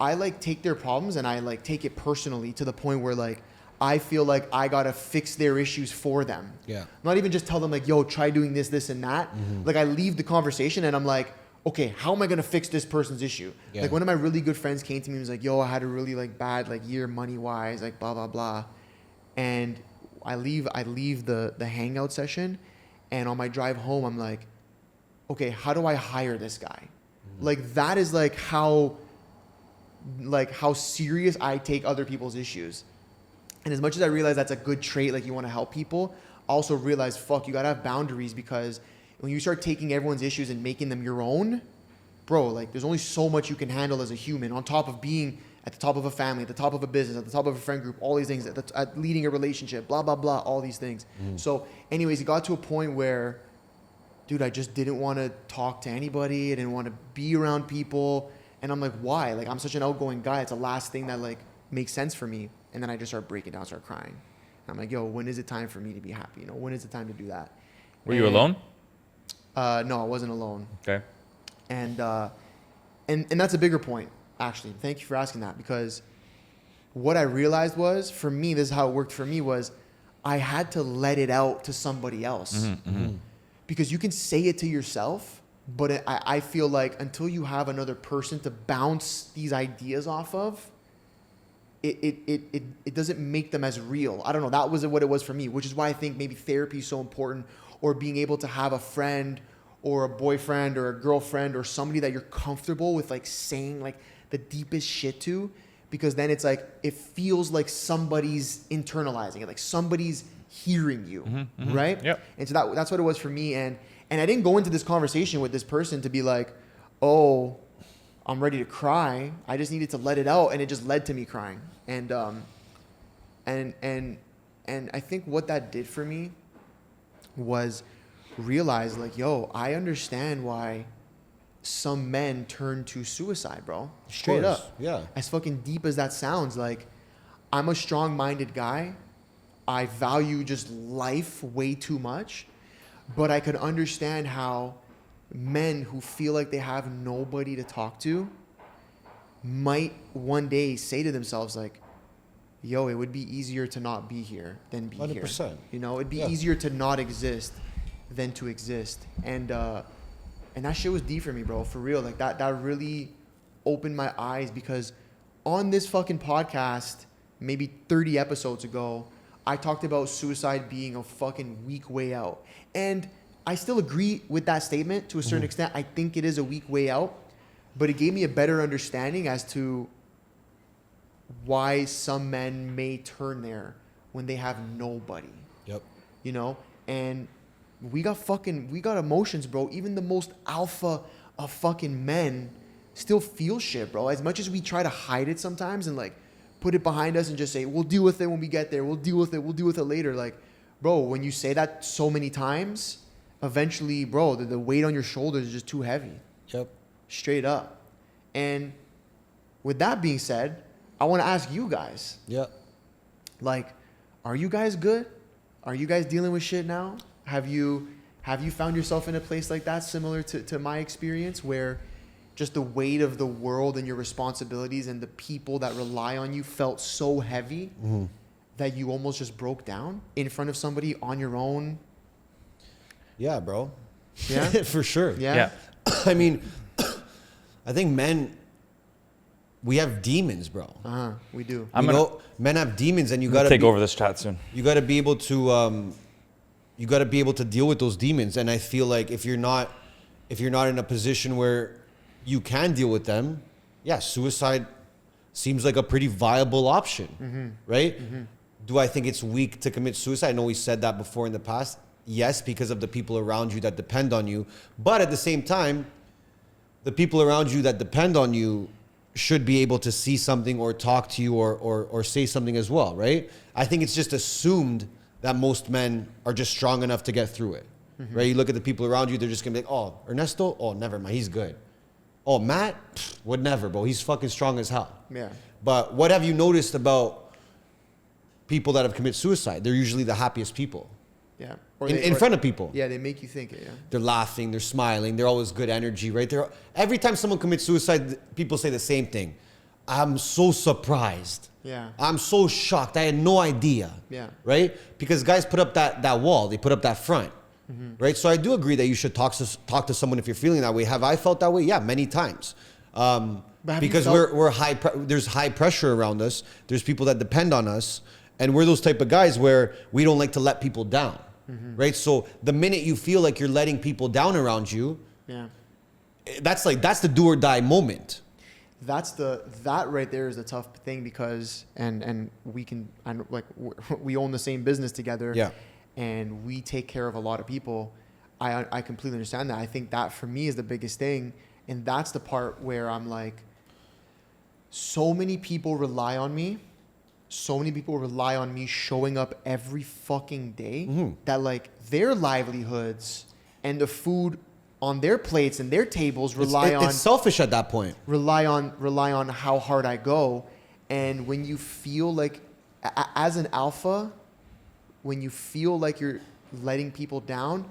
I like take their problems and I like take it personally to the point where like I feel like I gotta fix their issues for them. Yeah. Not even just tell them like, yo, try doing this and that. Mm-hmm. Like I leave the conversation and I'm like, okay, how am I gonna fix this person's issue? Yeah. Like one of my really good friends came to me and was like, yo, I had a really like bad like year money wise, like blah blah blah. And I leave the hangout session, and on my drive home I'm like, okay, how do I hire this guy? Mm-hmm. Like that is like how serious I take other people's issues. And as much as I realize that's a good trait, like you want to help people, I also realize, fuck, you gotta have boundaries, because when you start taking everyone's issues and making them your own, bro, like there's only so much you can handle as a human, on top of being at the top of a family, at the top of a business, at the top of a friend group, all these things, at leading a relationship, blah, blah, blah, all these things. Mm. So anyways, it got to a point where, dude, I just didn't want to talk to anybody. I didn't want to be around people. And I'm like, why? Like, I'm such an outgoing guy. It's the last thing that like makes sense for me. And then I just start breaking down, start crying. And I'm like, yo, when is it time for me to be happy? When is it time to do that? Were you alone? No, I wasn't alone. Okay. And that's a bigger point, actually. Thank you for asking that, because what I realized was, for me, this is how it worked for me, was I had to let it out to somebody else. Mm-hmm, mm-hmm. Because you can say it to yourself, but I feel like until you have another person to bounce these ideas off of, it doesn't make them as real. I don't know. That was what it was for me, which is why I think maybe therapy is so important, or being able to have a friend or a boyfriend or a girlfriend or somebody that you're comfortable with, like saying like the deepest shit to, because then it's like, it feels like somebody's internalizing it, like somebody's hearing you, mm-hmm, mm-hmm. Right? Yep. And so that's what it was for me. And I didn't go into this conversation with this person to be like, oh, I'm ready to cry. I just needed to let it out, and it just led to me crying. And I think what that did for me was realize like, yo, I understand why some men turn to suicide, bro. Straight up. Yeah. As fucking deep as that sounds, like I'm a strong-minded guy. I value just life way too much, but I could understand how men who feel like they have nobody to talk to might one day say to themselves like, yo, it would be easier to not be here than be 100%. Here. It'd be easier to not exist than to exist. And that shit was deep for me, bro, for real. Like that really opened my eyes, because on this fucking podcast, maybe 30 episodes ago, I talked about suicide being a fucking weak way out. And I still agree with that statement to a certain extent. I think it is a weak way out, but it gave me a better understanding as to why some men may turn there when they have nobody. Yep. And we got emotions, bro. Even the most alpha of fucking men still feel shit, bro. As much as we try to hide it sometimes and like put it behind us and just say, we'll deal with it when we get there. We'll deal with it. We'll deal with it later. Like, bro, when you say that so many times, eventually, bro, the weight on your shoulders is just too heavy. Yep. Straight up. And with that being said, I want to ask you guys, Yeah. like, are you guys good? Are you guys dealing with shit now? Have you found yourself in a place like that, similar to my experience, where just the weight of the world and your responsibilities and the people that rely on you felt so heavy that you almost just broke down in front of somebody on your own? Yeah, bro. Yeah? For sure. Yeah? I mean, I think men, we have demons, bro. We do. Men have demons, and you I'm gotta gonna take over this chat soon. You gotta be able to, you gotta be able to deal with those demons. And I feel like if you're not in a position where you can deal with them, yeah, suicide seems like a pretty viable option, right? Do I think it's weak to commit suicide? I know we said that before in the past. Yes, because of the people around you that depend on you. But at the same time, the people around you that depend on you should be able to see something or talk to you or say something as well, right? I think it's just assumed that most men are just strong enough to get through it, right? You look at the people around you, they're just gonna be like, oh, Ernesto? Oh, never mind, he's good. Oh, Matt? Would never, bro. He's fucking strong as hell. Yeah. But what have you noticed about people that have committed suicide? They're usually the happiest people. Yeah. In front of people. Yeah, they make you think it, yeah. They're laughing, they're smiling, they're always good energy, right? Every time someone commits suicide, people say the same thing. I'm so surprised. Yeah. I'm so shocked. I had no idea. Yeah. Right? Because guys put up that wall, they put up that front. Right? So I do agree that you should talk to someone if you're feeling that way. Have I felt that way? Yeah, many times. Because we're there's high pressure around us. There's people that depend on us, and we're those type of guys where we don't like to let people down. Right? So the minute you feel like you're letting people down around you, that's the do or die moment. That right there is the tough thing, because we own the same business together. Yeah. And we take care of a lot of people. I completely understand that. I think that for me is the biggest thing. And that's the part where I'm like, so many people rely on me. So many people rely on me showing up every fucking day that like their livelihoods and the food on their plates and their tables It's selfish at that point. Rely on how hard I go. And when you feel like, as an alpha, when you feel like you're letting people down,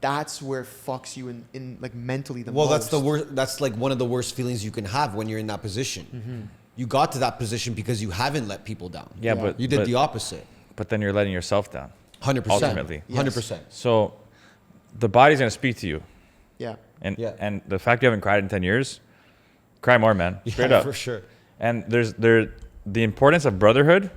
that's where it fucks you in like mentally the most. Well, that's the worst. That's like one of the worst feelings you can have when you're in that position. You got to that position because you haven't let people down. Yeah, but you did the opposite. But then you're letting yourself down. 100%. Ultimately. 100%. So the body's gonna speak to you. Yeah. And the fact you haven't cried in 10 years, cry more, man. Straight up. For sure. And the importance of brotherhood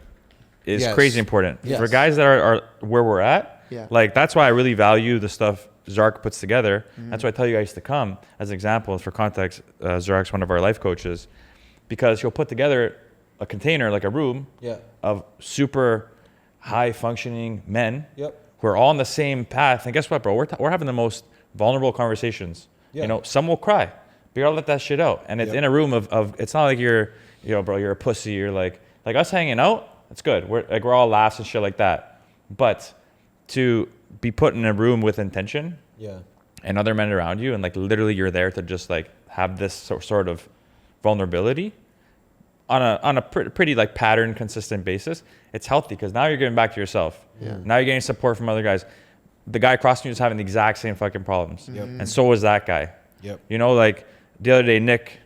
is crazy important. Yes. For guys that are where we're at, like that's why I really value the stuff Zark puts together. That's why I tell you guys to come. As an example, for context, Zark's one of our life coaches, because he'll put together a container, like a room of super high functioning men who are all on the same path. And guess what, bro? We're having the most vulnerable conversations. You know, some will cry, but you gotta let that shit out. And it's in a room of it's not like you're, bro, you're a pussy. You're like us hanging out. It's good. We're all laughs and shit like that. But to be put in a room with intention, and other men around you, and like literally you're there to just like have this sort of vulnerability on a pretty like pattern consistent basis, it's healthy because now you're giving back to yourself. Now you're getting support from other guys. The guy across from you is having the exact same fucking problems, and so was that guy. You know, like the other day, Nick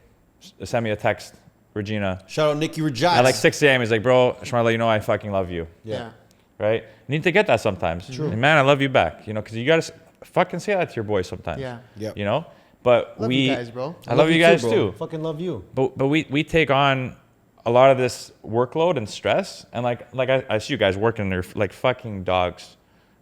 sent me a text. Regina. Shout out Nicky Rajaz. At like 6 a.m. He's like, bro, I just want to let you know I fucking love you. Right? You need to get that sometimes. True. And man, I love you back. You know, because you got to fucking say that to your boys sometimes. You know? But love you guys, bro. I love you guys too. Fucking love you. But we take on a lot of this workload and stress. And like I see you guys working, they're like fucking dogs.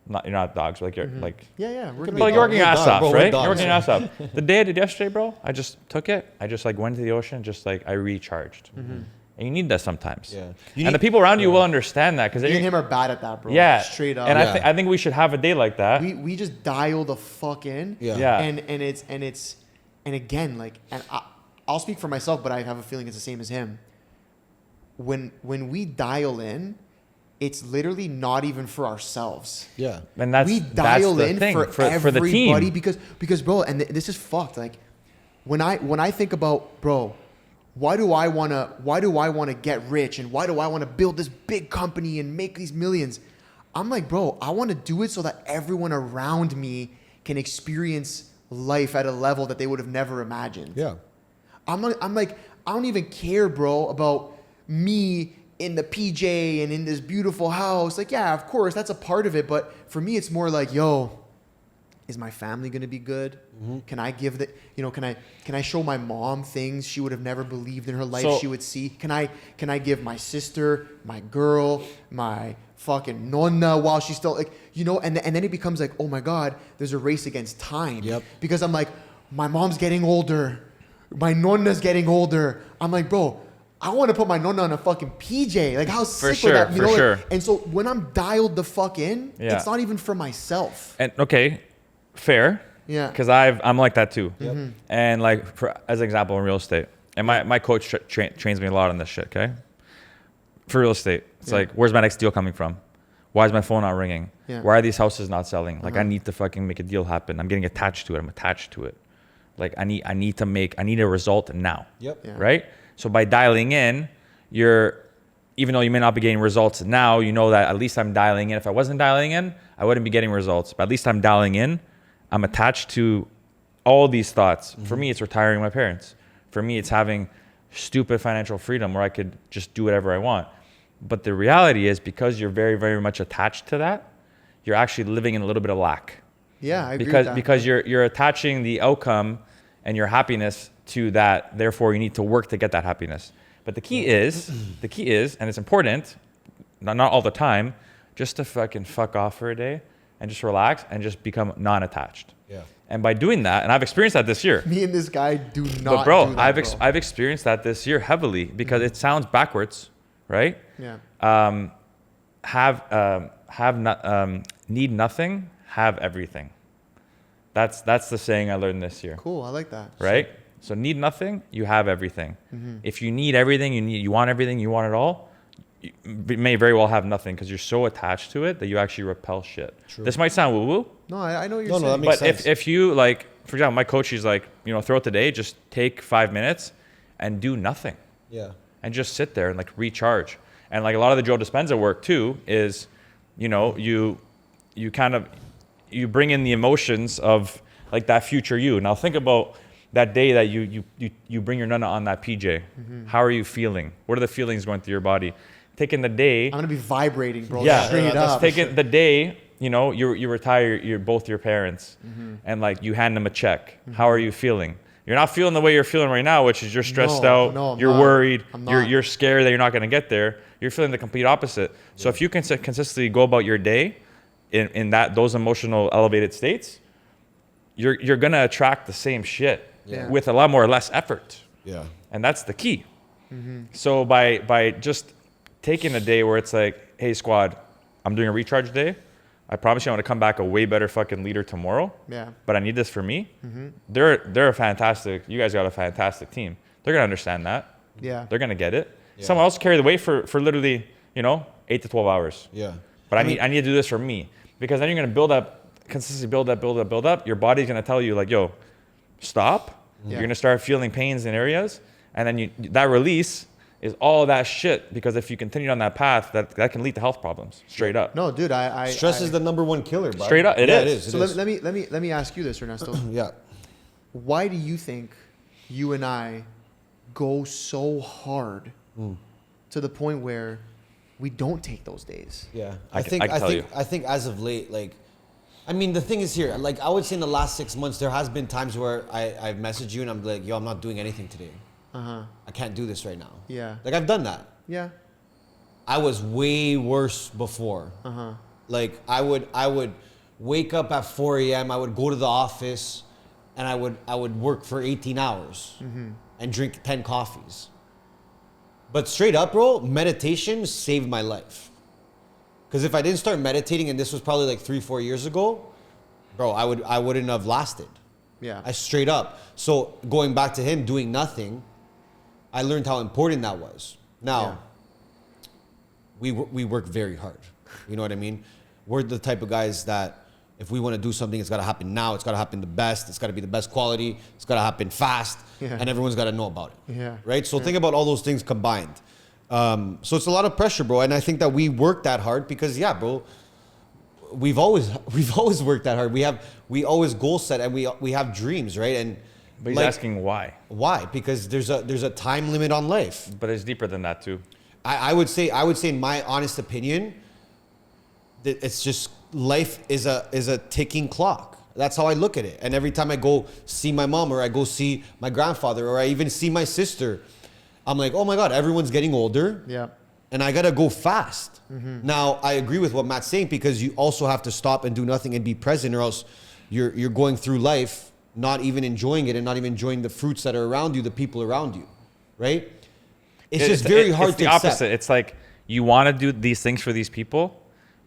You're not dogs, like you're like we're you're working your ass off, bro, right? dogs. You're working your ass off. The day I did yesterday, bro, I just took it. I just like went to the ocean, just like I recharged. And you need that sometimes. And the people around you will understand that because me and him are bad at that, bro. Yeah, straight up. And I think we should have a day like that. We just dial the fuck in. And again, like, and I'll speak for myself, but I have a feeling it's the same as him. When we dial in, it's literally not even for ourselves. Yeah. And that's We that's dial the in thing for the everybody team. because bro, and this is fucked. Like when I think about, bro, why do I wanna get rich, and why do I wanna build this big company and make these millions? I'm like, bro, I want to do it so that everyone around me can experience life at a level that they would have never imagined. Yeah. I'm like, I don't even care, bro, about me in the PJ and in this beautiful house. Like, yeah, of course, that's a part of it. But for me, it's more like, yo, is my family going to be good? Mm-hmm. Can I give the, can I show my mom things she would have never believed in her life she would see? Can I give my sister, my girl, my fucking nonna while she's still like, and then it becomes like, oh my God, there's a race against time. Yep. Because I'm like, my mom's getting older. My nonna's getting older. I'm like, bro, I want to put my nonna on a fucking PJ. Like, how sick would that be? For sure. And so when I'm dialed the fuck in, Yeah. it's not even for myself. And okay, fair. Yeah. Because I'm like that too. Yep. Mm-hmm. And like as an example in real estate, and my coach trains me a lot on this shit. Okay. For real estate, it's like, where's my next deal coming from? Why is my phone not ringing? Yeah. Why are these houses not selling? Like, I need to fucking make a deal happen. I'm getting attached to it. I'm attached to it. Like, I need a result now. Yep. Yeah. Right? So by dialing in, even though you may not be getting results now, you know that at least I'm dialing in. If I wasn't dialing in, I wouldn't be getting results. But at least I'm dialing in. I'm attached to all these thoughts. Mm-hmm. For me, it's retiring my parents. For me, it's having stupid financial freedom where I could just do whatever I want. But the reality is, because you're very, very much attached to that, you're actually living in a little bit of lack. Yeah, I agree with that. Because you're attaching the outcome and your happiness to that. Therefore, you need to work to get that happiness. But the key is, and it's important, not all the time, just to fucking fuck off for a day and just relax and just become non-attached. Yeah. And by doing that, and I've experienced that this year. Me and this guy do not. But bro, do that, I've experienced that this year heavily because it sounds backwards, right? Yeah. Need nothing, have everything. That's the saying I learned this year. Cool. I like that. Right? So need nothing, you have everything. Mm-hmm. If you need everything, you want everything, you want it all, you may very well have nothing because you're so attached to it that you actually repel shit. True. This might sound woo-woo. No, I know what you're saying. No, that makes sense. But if you, like, for example, my coach, he's like, throughout the day, just take 5 minutes and do nothing. Yeah. And just sit there and like recharge. And like a lot of the Joe Dispenza work too is, you bring in the emotions of like that future you. Now think about that day that you bring your nana on that PJ. Mm-hmm. How are you feeling? What are the feelings going through your body? Taking the day. I'm gonna be vibrating, bro. Yeah, straight up. Taking the day. You retire both your parents, mm-hmm. and like you hand them a check. Mm-hmm. How are you feeling? You're not feeling the way you're feeling right now, which is you're stressed out. No, you're worried. I'm not. You're scared that you're not going to get there. You're feeling the complete opposite. Yeah. So if you can consistently go about your day in those emotional elevated states, you're going to attract the same shit with a lot more or less effort. Yeah. And that's the key. Mm-hmm. So by just taking a day where it's like, hey squad, I'm doing a recharge day. I promise you I'm going to come back a way better fucking leader tomorrow. Yeah. But I need this for me. Mm-hmm. They're a fantastic, you guys got a fantastic team. They're going to understand that. Yeah. They're going to get it. Yeah. Someone else carry the weight for literally, 8 to 12 hours. Yeah. But I need to do this for me, because then you're going to build up, consistently build up. Your body's going to tell you like, yo, stop. Yeah. You're going to start feeling pains in areas. And then that release is all that shit, because if you continue on that path, that can lead to health problems. Straight up. No, dude, stress is the number one killer, bud. Straight up, it is. So let me ask you this, Ernesto. Yeah. Why do you think you and I go so hard to the point where we don't take those days? Yeah, I think as of late, like, I mean, the thing is here, like, I would say in the last 6 months, there has been times where I've messaged you and I'm like, yo, I'm not doing anything today. I can't do this right now. Yeah. Like, I've done that. Yeah. I was way worse before. Like, I would wake up at 4 a.m. I would go to the office and I would work for 18 hours and drink 10 coffees. But straight up, bro, meditation saved my life. Because if I didn't start meditating, and this was probably like 3-4 years ago, bro, I wouldn't have lasted. Yeah. I straight up. So going back to him doing nothing, I learned how important that was. Now, we work very hard. You know what I mean? We're the type of guys that if we want to do something, it's got to happen now. It's got to happen the best. It's got to be the best quality. It's got to happen fast. Yeah. And everyone's got to know about it. Yeah. Right? So think about all those things combined. So it's a lot of pressure, bro. And I think that we work that hard because, yeah, bro, we've always worked that hard. We always goal set and we have dreams, right? And But he's asking why. Why? Because there's a time limit on life. But it's deeper than that too. I would say in my honest opinion, that it's just life is a ticking clock. That's how I look at it. And every time I go see my mom or I go see my grandfather or I even see my sister, I'm like, oh my God, everyone's getting older. Yeah. And I gotta go fast. Now I agree with what Matt's saying because you also have to stop and do nothing and be present, or else you're going through life not even enjoying it and not even enjoying the fruits that are around you, the people around you, right? It's just very hard it's to the accept. opposite. It's like you want to do these things for these people,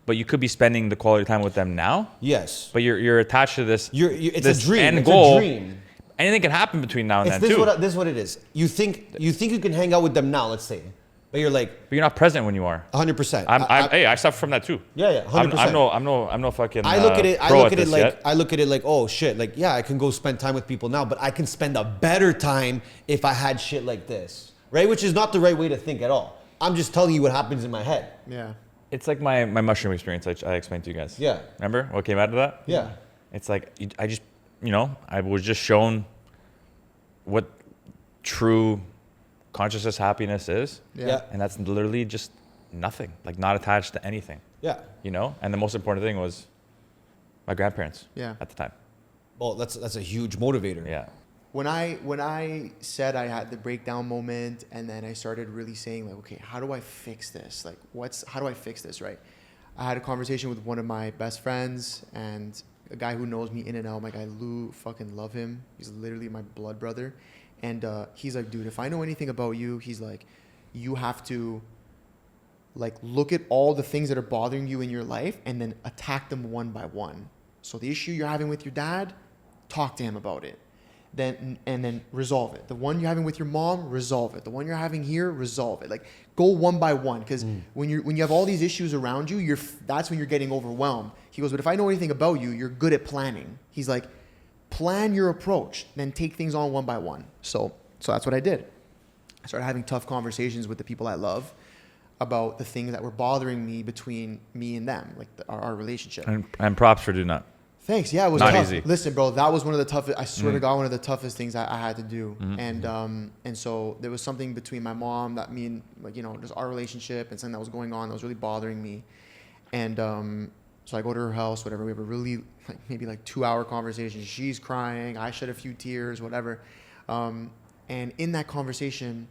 but you could be spending the quality time with them now. Yes. But you're attached to this. It's this a dream. End It's goal. a dream. Anything can happen between now and then This too. is what it is. You think you can hang out with them now, let's say, but you're like But you're not present when you are. 100%. I suffer from that too. Yeah, 100%. I'm no fucking. I look at it. I pro look at it this like yet. I look at it like, oh shit, like yeah, I can go spend time with people now, but I can spend a better time if I had shit like this, right? Which is not the right way to think at all. I'm just telling you what happens in my head. Yeah. It's like my mushroom experience. I explained to you guys. Yeah. Remember what came out of that? Yeah. It's like I was just shown what true consciousness happiness is. Yeah. And that's literally just nothing, like not attached to anything. Yeah. And the most important thing was my grandparents. Yeah. At the time. Well, that's a huge motivator. Yeah. When I said I had the breakdown moment and then I started really saying like, okay, how do I fix this? Like how do I fix this, right? I had a conversation with one of my best friends and a guy who knows me in and out. My guy Lou, fucking love him. He's literally my blood brother. And he's like, dude, if I know anything about you, he's like, you have to like look at all the things that are bothering you in your life and then attack them one by one. So the issue you're having with your dad, talk to him about it. Then resolve it. The one you're having with your mom, resolve it. The one you're having here, resolve it. Like go one by one, because when you have all these issues around you, that's when you're getting overwhelmed. He goes, but if I know anything about you, you're good at planning. He's like, plan your approach, then take things on one by one. So that's what I did. I started having tough conversations with the people I love about the things that were bothering me between me and them, like our relationship. And props for doing that. Thanks. Yeah, it was not tough. easy. Listen, bro, that was one of the toughest. I swear to God, one of the toughest things I had to do. And so there was something between my mom that me and just our relationship and something that was going on that was really bothering me. And so I go to her house, whatever. We have a really maybe 2-hour conversation. She's crying. I shed a few tears, whatever. And in that conversation,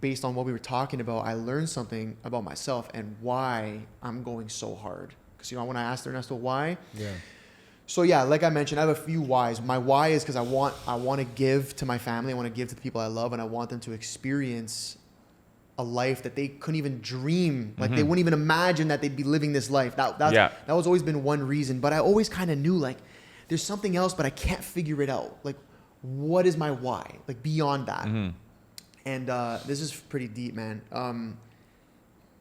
based on what we were talking about, I learned something about myself and why I'm going so hard. Because when I asked Ernesto why. Yeah. So yeah, like I mentioned, I have a few whys. My why is because I want to give to my family. I want to give to the people I love, and I want them to experience a life that they couldn't even dream. Like they wouldn't even imagine that they'd be living this life. That was always been one reason. But I always kind of knew there's something else, but I can't figure it out. Like, what is my why? Like beyond that. And this is pretty deep, man.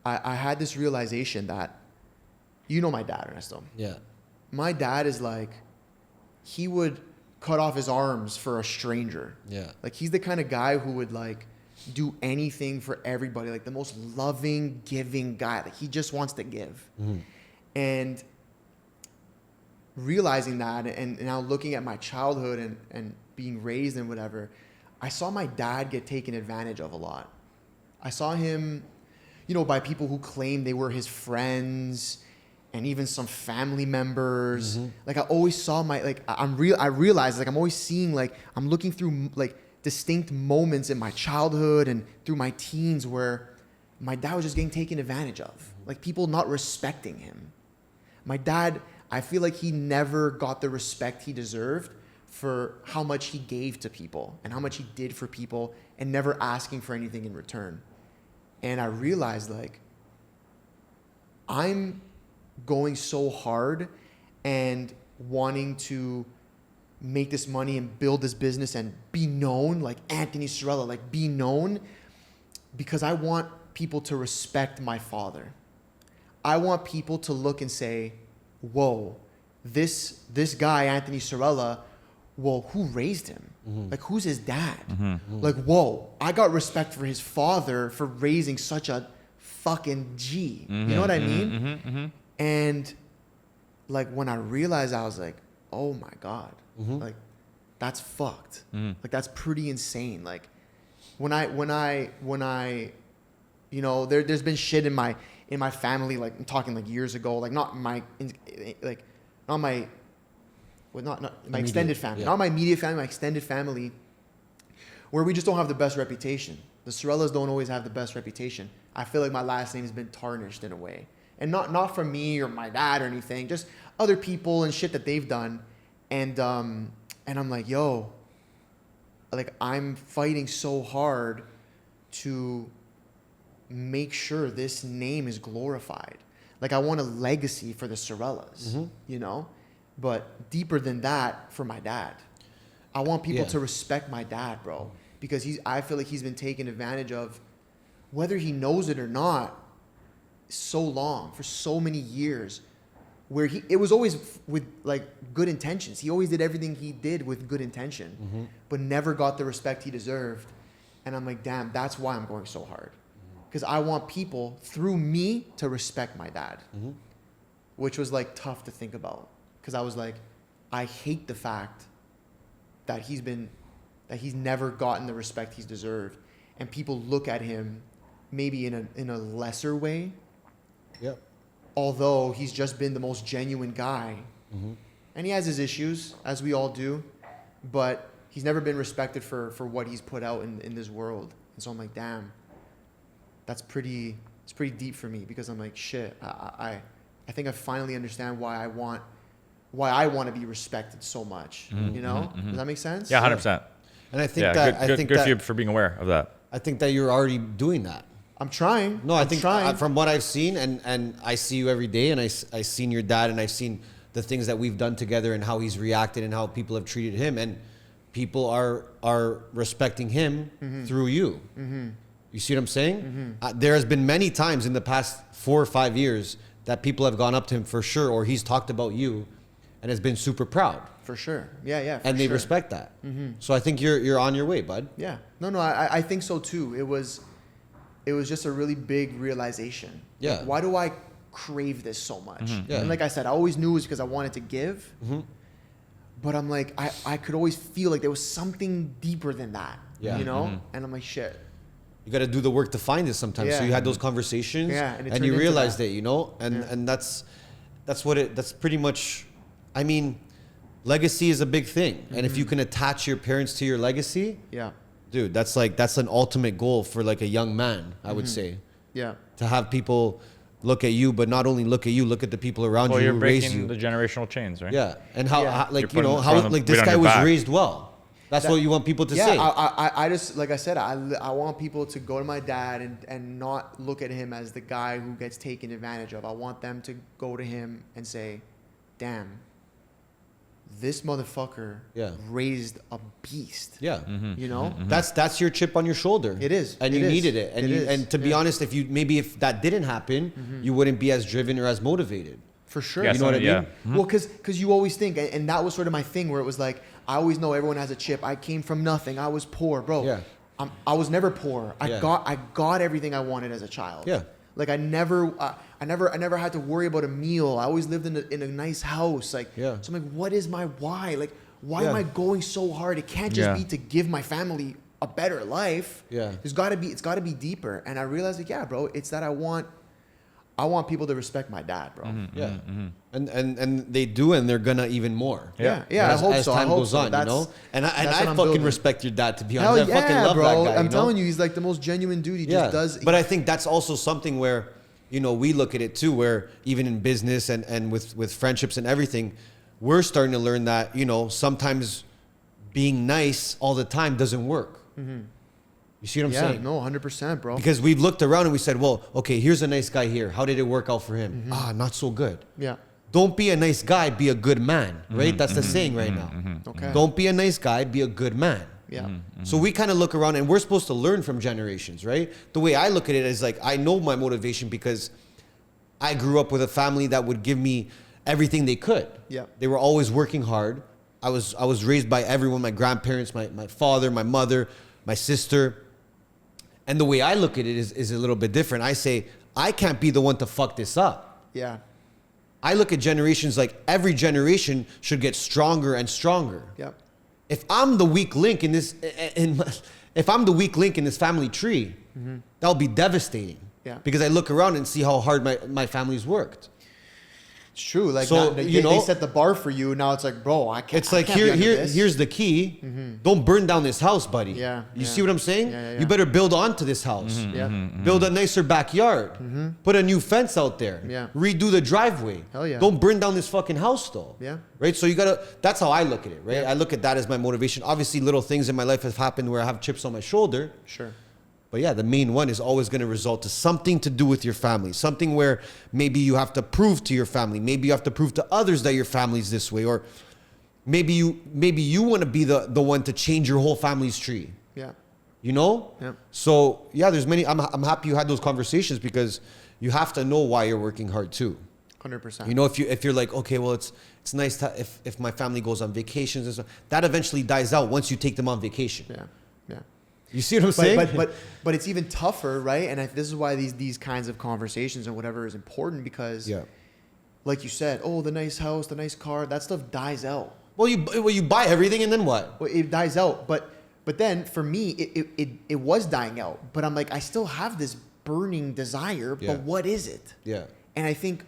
I had this realization that, my dad, Ernesto. Yeah. My dad is he would cut off his arms for a stranger. Yeah. He's the kind of guy who would do anything for everybody. The most loving, giving guy. He just wants to give. And realizing that and now looking at my childhood and being raised and whatever, I saw my dad get taken advantage of a lot. I saw him, by people who claimed they were his friends and even some family members. I always saw I realized I'm always seeing I'm looking through distinct moments in my childhood and through my teens where my dad was just getting taken advantage of. People not respecting him. My dad, I feel he never got the respect he deserved for how much he gave to people and how much he did for people and never asking for anything in return. And I realized I'm going so hard and wanting to make this money and build this business and be known like Anthony Sorella, like be known because I want people to respect my father. I want people to look and say, whoa, this guy, Anthony Sorella, well, who raised him? Like, who's his dad? Like, whoa, I got respect for his father for raising such a fucking G. You know what I mean? And like, when I realized, I was like, oh my God, like, that's fucked. Like, that's pretty insane. Like, when I, you know, there's been shit in my family, like, I'm talking like years ago, like, not my extended family, not my immediate family, my extended family, where we just don't have the best reputation. The Sorellas don't always have the best reputation. I feel like my last name has been tarnished in a way, and not from me or my dad or anything, just other people and shit that they've done, and I'm like, yo, like, I'm fighting so hard to make sure this name is glorified. Like, I want a legacy for the Sorellas, you know? But deeper than that, for my dad. I want people to respect my dad, bro. Because I feel like he's been taken advantage of, whether he knows it or not, so long, for so many years, where it was always with, like, good intentions. He always did everything he did with good intention, but never got the respect he deserved. And I'm like, damn, that's why I'm going so hard. Because I want people, through me, to respect my dad. Which was, like, tough to think about. Because I was like, I hate the fact that he's never gotten the respect he's deserved. And people look at him maybe in a lesser way. Yep. Although he's just been the most genuine guy. And he has his issues, as we all do. But he's never been respected for what he's put out in this world. And so I'm like, damn, it's pretty deep for me. Because I'm like, shit, I think I finally understand why I want to be respected so much. You know? Does that make sense? Yeah, 100%. And I think that good for you for being aware of that. I think that you're already doing that. I'm trying. No, I think trying. From what I've seen, and I see you every day, and I've seen your dad, and I've seen the things that we've done together, and how he's reacted, and how people have treated him, and people are respecting him through you. You see what I'm saying? There has been many times in the past 4 or 5 years that people have gone up to him for sure, or he's talked about you, and has been super proud. For sure. Yeah. And they respect that. So I think you're on your way, bud. Yeah. No. I think so too. It was just a really big realization. Yeah. Like, why do I crave this so much? Yeah. And like I said, I always knew it was because I wanted to give. But I'm like, I could always feel like there was something deeper than that. Yeah. You know? And I'm like, shit. You got to do the work to find it sometimes. Yeah. So you had those conversations, and you into realized that. it, you know, and that's pretty much. I mean, legacy is a big thing, and if you can attach your parents to your legacy, dude, that's an ultimate goal for like a young man. I would say, to have people look at you, but not only look at you, look at the people around you You're who raised breaking you. the generational chains, right? Yeah, and how like, You're you know, putting how the like this weight on guy your was back. raised well. That's what you want people to say. I just, like I said, I want people to go to my dad and not look at him as the guy who gets taken advantage of. I want them to go to him and say, damn, this motherfucker raised a beast. Yeah. You know? That's your chip on your shoulder. It is. And you needed it. And to be honest, if that didn't happen, you wouldn't be as driven or as motivated. For sure. Yeah, You know what I mean? yeah. Well, because you always think, and that was sort of my thing, where it was like, I always know everyone has a chip. I came from nothing. I was poor, bro. Yeah. I was never poor. I got everything I wanted as a child. Yeah. Like I never had to worry about a meal. I always lived in a nice house. Like, Yeah. so I'm like, what is my why? Like, why am I going so hard? It can't just be to give my family a better life. Yeah. It's got to be deeper. And I realized, like, yeah, bro, it's that I want people to respect my dad, bro. Yeah. And they do, and they're gonna even more. Yeah. As, I hope as so. time I hope goes so. on, you know. And I that's what I'm fucking building. respect your dad, to be Hell honest. yeah, I fucking love bro. that guy. I'm you know? telling you, he's like the most genuine dude. He just does. But I think that's also something where, you know, we look at it too, where even in business and with friendships and everything, we're starting to learn that, you know, sometimes being nice all the time doesn't work. You see what I'm saying? No, 100%, bro. Because we've looked around and we said, well, okay, here's a nice guy here. How did it work out for him? Not so good. Yeah. don't be a nice guy, be a good man, right? That's the saying right now. Okay. Don't be a nice guy, be a good man. Yeah. So we kind of look around and we're supposed to learn from generations, right? The way I look at it is like, I know my motivation because I grew up with a family that would give me everything they could. Yeah. They were always working hard. I was raised by everyone, my grandparents, my father, my mother, my sister. And the way I look at it is a little bit different. I say, I can't be the one to fuck this up. Yeah. I look at generations like every generation should get stronger and stronger. Yep. If I'm the weak link in this, if I'm the weak link in this family tree, that'll be devastating. Yeah. Because I look around and see how hard my family's worked. It's true. Like, So, they set the bar for you. Now it's like, bro, I can't. It's like, I can't be under this. here's the key. Don't burn down this house, buddy. Yeah, You yeah. see what I'm saying? Yeah. You better build onto this house. Yeah. Build a nicer backyard. Put a new fence out there. Yeah. Redo the driveway. Hell yeah. Don't burn down this fucking house though. Yeah. Right? So that's how I look at it, right? Yeah. I look at that as my motivation. Obviously, little things in my life have happened where I have chips on my shoulder. Sure. But yeah, the main one is always going to result to something to do with your family. Something where maybe you have to prove to your family. Maybe you have to prove to others that your family's this way. Or maybe you want to be the one to change your whole family's tree. Yeah. You know? Yeah. So yeah, there's many. I'm happy you had those conversations because you have to know why you're working hard too. 100%. You know, if you're like, okay, well, it's nice to, if my family goes on vacations and stuff, that eventually dies out once you take them on vacation. Yeah. Yeah. You see what I'm saying? But it's even tougher, right? And this is why these kinds of conversations and whatever is important because, like you said, oh, the nice house, the nice car, that stuff dies out. Well, you buy everything and then what? Well, it dies out. But then for me, it was dying out. But I'm like, I still have this burning desire. Yeah. But what is it? Yeah. And I think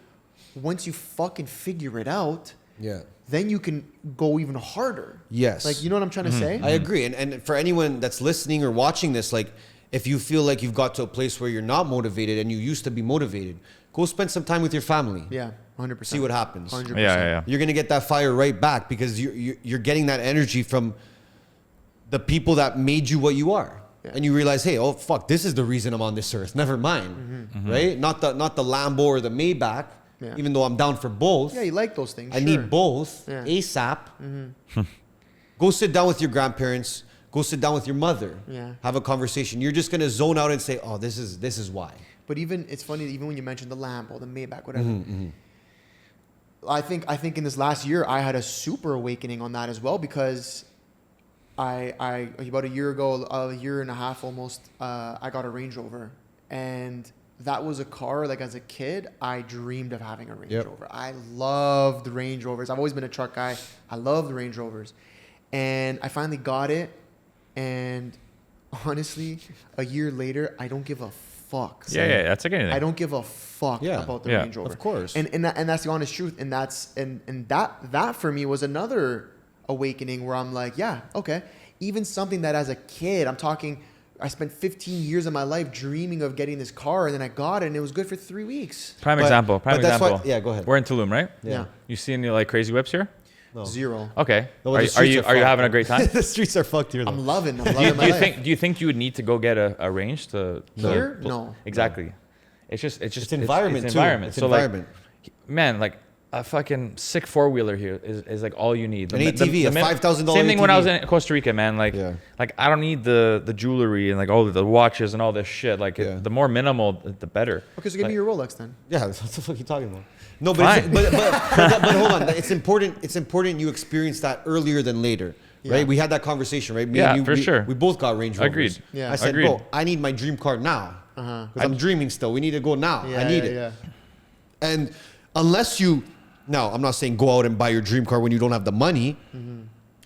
once you fucking figure it out, Yeah. then you can go even harder. Yes. Like, you know what I'm trying to say? I agree. And for anyone that's listening or watching this, like, if you feel like you've got to a place where you're not motivated and you used to be motivated, go spend some time with your family. Yeah, 100%. See what happens. 100%. Yeah. You're going to get that fire right back because you're getting that energy from the people that made you what you are. Yeah. And you realize, hey, oh, fuck, this is the reason I'm on this earth. Never mind. Right? Not the Lambo or the Maybach, Yeah. even though I'm down for both. Yeah, you like those things. I sure. need both Yeah. ASAP. Go sit down with your grandparents. Go sit down with your mother. Yeah. Have a conversation. You're just gonna zone out and say, "Oh, this is why." But it's funny, even when you mentioned the Lambo, the Maybach, whatever. I think in this last year, I had a super awakening on that as well because I about a year ago, a year and a half almost, I got a Range Rover. And that was a car, like as a kid, I dreamed of having a Range Rover. I loved Range Rovers. I've always been a truck guy. I love the Range Rovers. And I finally got it. And honestly, a year later, I don't give a fuck. Yeah, that's a good thing. I don't give a fuck Yeah. about the Yeah, Range Rover. of course. And that's the honest truth. And that for me was another awakening where I'm like, yeah, okay. Even something that as a kid, I'm talking, I spent 15 years of my life dreaming of getting this car, and then I got it, and it was good for 3 weeks. Prime But example. that's why- yeah, go ahead. We're in Tulum, right? Yeah. You see any like crazy whips here? No. Zero. Okay. No, Are the you streets are you fucked. having a great time? The streets are fucked here, though. I'm loving do my you life. think you would need to go get a range to Here? No. Exactly. It's just It's environment, it's too. environment. It's So environment. like, man, like a fucking sick 4-wheeler here is like all you need. An ATV, a $5,000 Same thing when I was ATV. in Costa Rica, man. Like, Yeah. like I don't need the jewelry and like all the watches and all this shit. Like, Yeah. the more minimal, the better. Okay, so give me your Rolex then. Yeah, what the fuck are you talking about? No, Fine. but hold on. It's important you experience that earlier than later, right? Yeah. We had that conversation, right? Me Yeah, and you, for sure. We both got Range Rovers. Agreed. Yeah. I said, Agreed. bro, I need my dream car now because I'm dreaming still. We need to go now. I need it. Yeah. And unless you, now I'm not saying go out and buy your dream car when you don't have the money.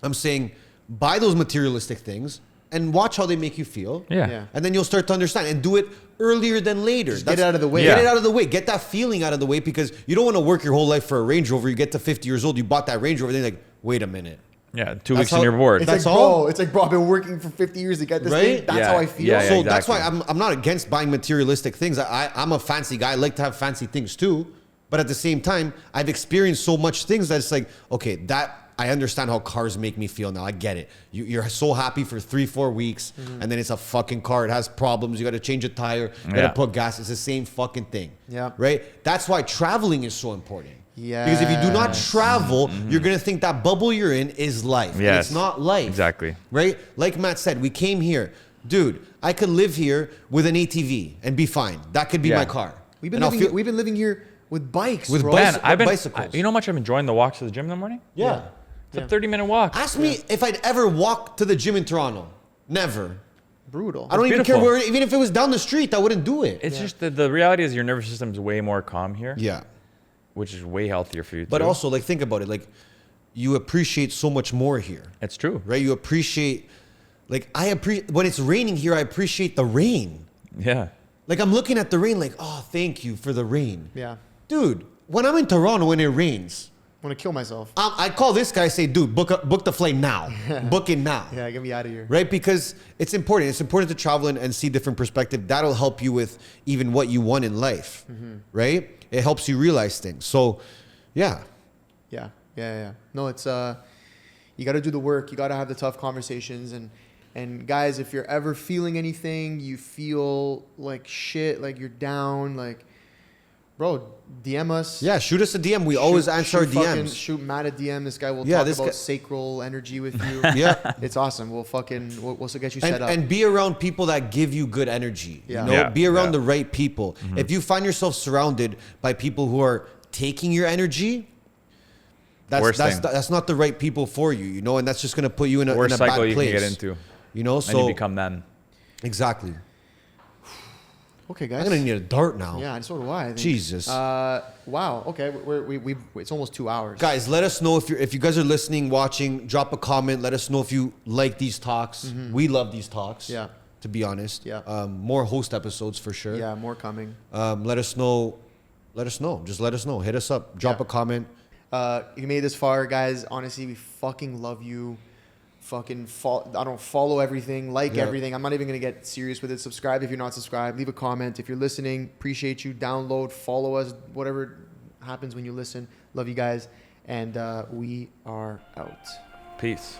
I'm saying buy those materialistic things and watch how they make you feel. Yeah. Yeah. And then you'll start to understand and do it earlier than later. Just get it out of the way. Get Yeah. it out of the way. Get that feeling out of the way because you don't want to work your whole life for a Range Rover. You get to 50 years old, you bought that Range Rover, then you're like, wait a minute. Yeah. 2 That's weeks and how- you're bored. It's That's like, all? bro, I've been working for 50 years to get this Right? thing. That's Yeah. how I feel. Yeah, So yeah, that's why exactly. I'm not against buying materialistic things. I'm a fancy guy. I like to have fancy things too. But at the same time, I've experienced so much things that it's like, okay, that I understand how cars make me feel now. I get it. You're so happy for 3-4 weeks, and then it's a fucking car. It has problems. You got to change a tire. You got to Yeah. put gas. It's the same fucking thing. Yeah. Right? That's why traveling is so important. Yeah. Because if you do not travel, you're going to think that bubble you're in is life. And Yes. it's not life. Exactly. Right? Like Matt said, we came here. Dude, I could live here with an ATV and be fine. That could be Yeah. my car. We've been living here with bikes, With bro. bikes. Man, I've been. bicycles. You know how much I've been enjoying the walks to the gym in the morning? Yeah. It's a 30-minute walk. Ask me if I'd ever walk to the gym in Toronto. Never. Brutal. I don't even care beautiful. where, even if it was down the street, I wouldn't do it. It's just the reality is your nervous system is way more calm here, Yeah. which is way healthier for you. But too. also, like, think about it. Like, you appreciate so much more here, it's true. right? You appreciate, like, when it's raining here, I appreciate the rain. Yeah. Like, I'm looking at the rain, like, oh, thank you for the rain. Yeah. Dude, when I'm in Toronto, when it rains, I want to kill myself. I call this guy, say, dude, book the flight now. Book it now. Yeah, get me out of here. Right? Because it's important. It's important to travel and see different perspective. That'll help you with even what you want in life. Right? It helps you realize things. So, yeah. Yeah. No, it's you got to do the work. You got to have the tough conversations. And guys, if you're ever feeling anything, you feel like shit, like you're down, like, bro, DM us. Yeah, shoot us a DM. We always answer our DMs. Shoot Matt a DM. This guy will Yeah, talk this about guy- sacral energy with you. Yeah. It's awesome. We'll get you set up. And be around people that give you good energy. Yeah. You know, Yeah, be around yeah. the right people. If you find yourself surrounded by people who are taking your energy, Worst thing. that's not the right people for you, you know, and that's just going to put you in a Worst cycle bad you place. can get into, You know, and so you become them. exactly. Okay, guys. I'm going to need a dart now. Yeah, so do I think. Jesus. Wow. Okay, we it's almost 2 hours. Guys, let us know if you guys are listening, watching, drop a comment. Let us know if you like these talks. We love these talks. Yeah. To be honest. Yeah. More host episodes for sure. Yeah, more coming. Let us know. Just let us know. Hit us up. Drop Yeah. a comment. You made it this far, guys. Honestly, we fucking love you. Fucking follow everything, like Yeah. everything. I'm not even gonna get serious with it. Subscribe if you're not subscribed. Leave a comment if you're listening. Appreciate you. Download, follow us. Whatever happens when you listen. Love you guys, and we are out. Peace.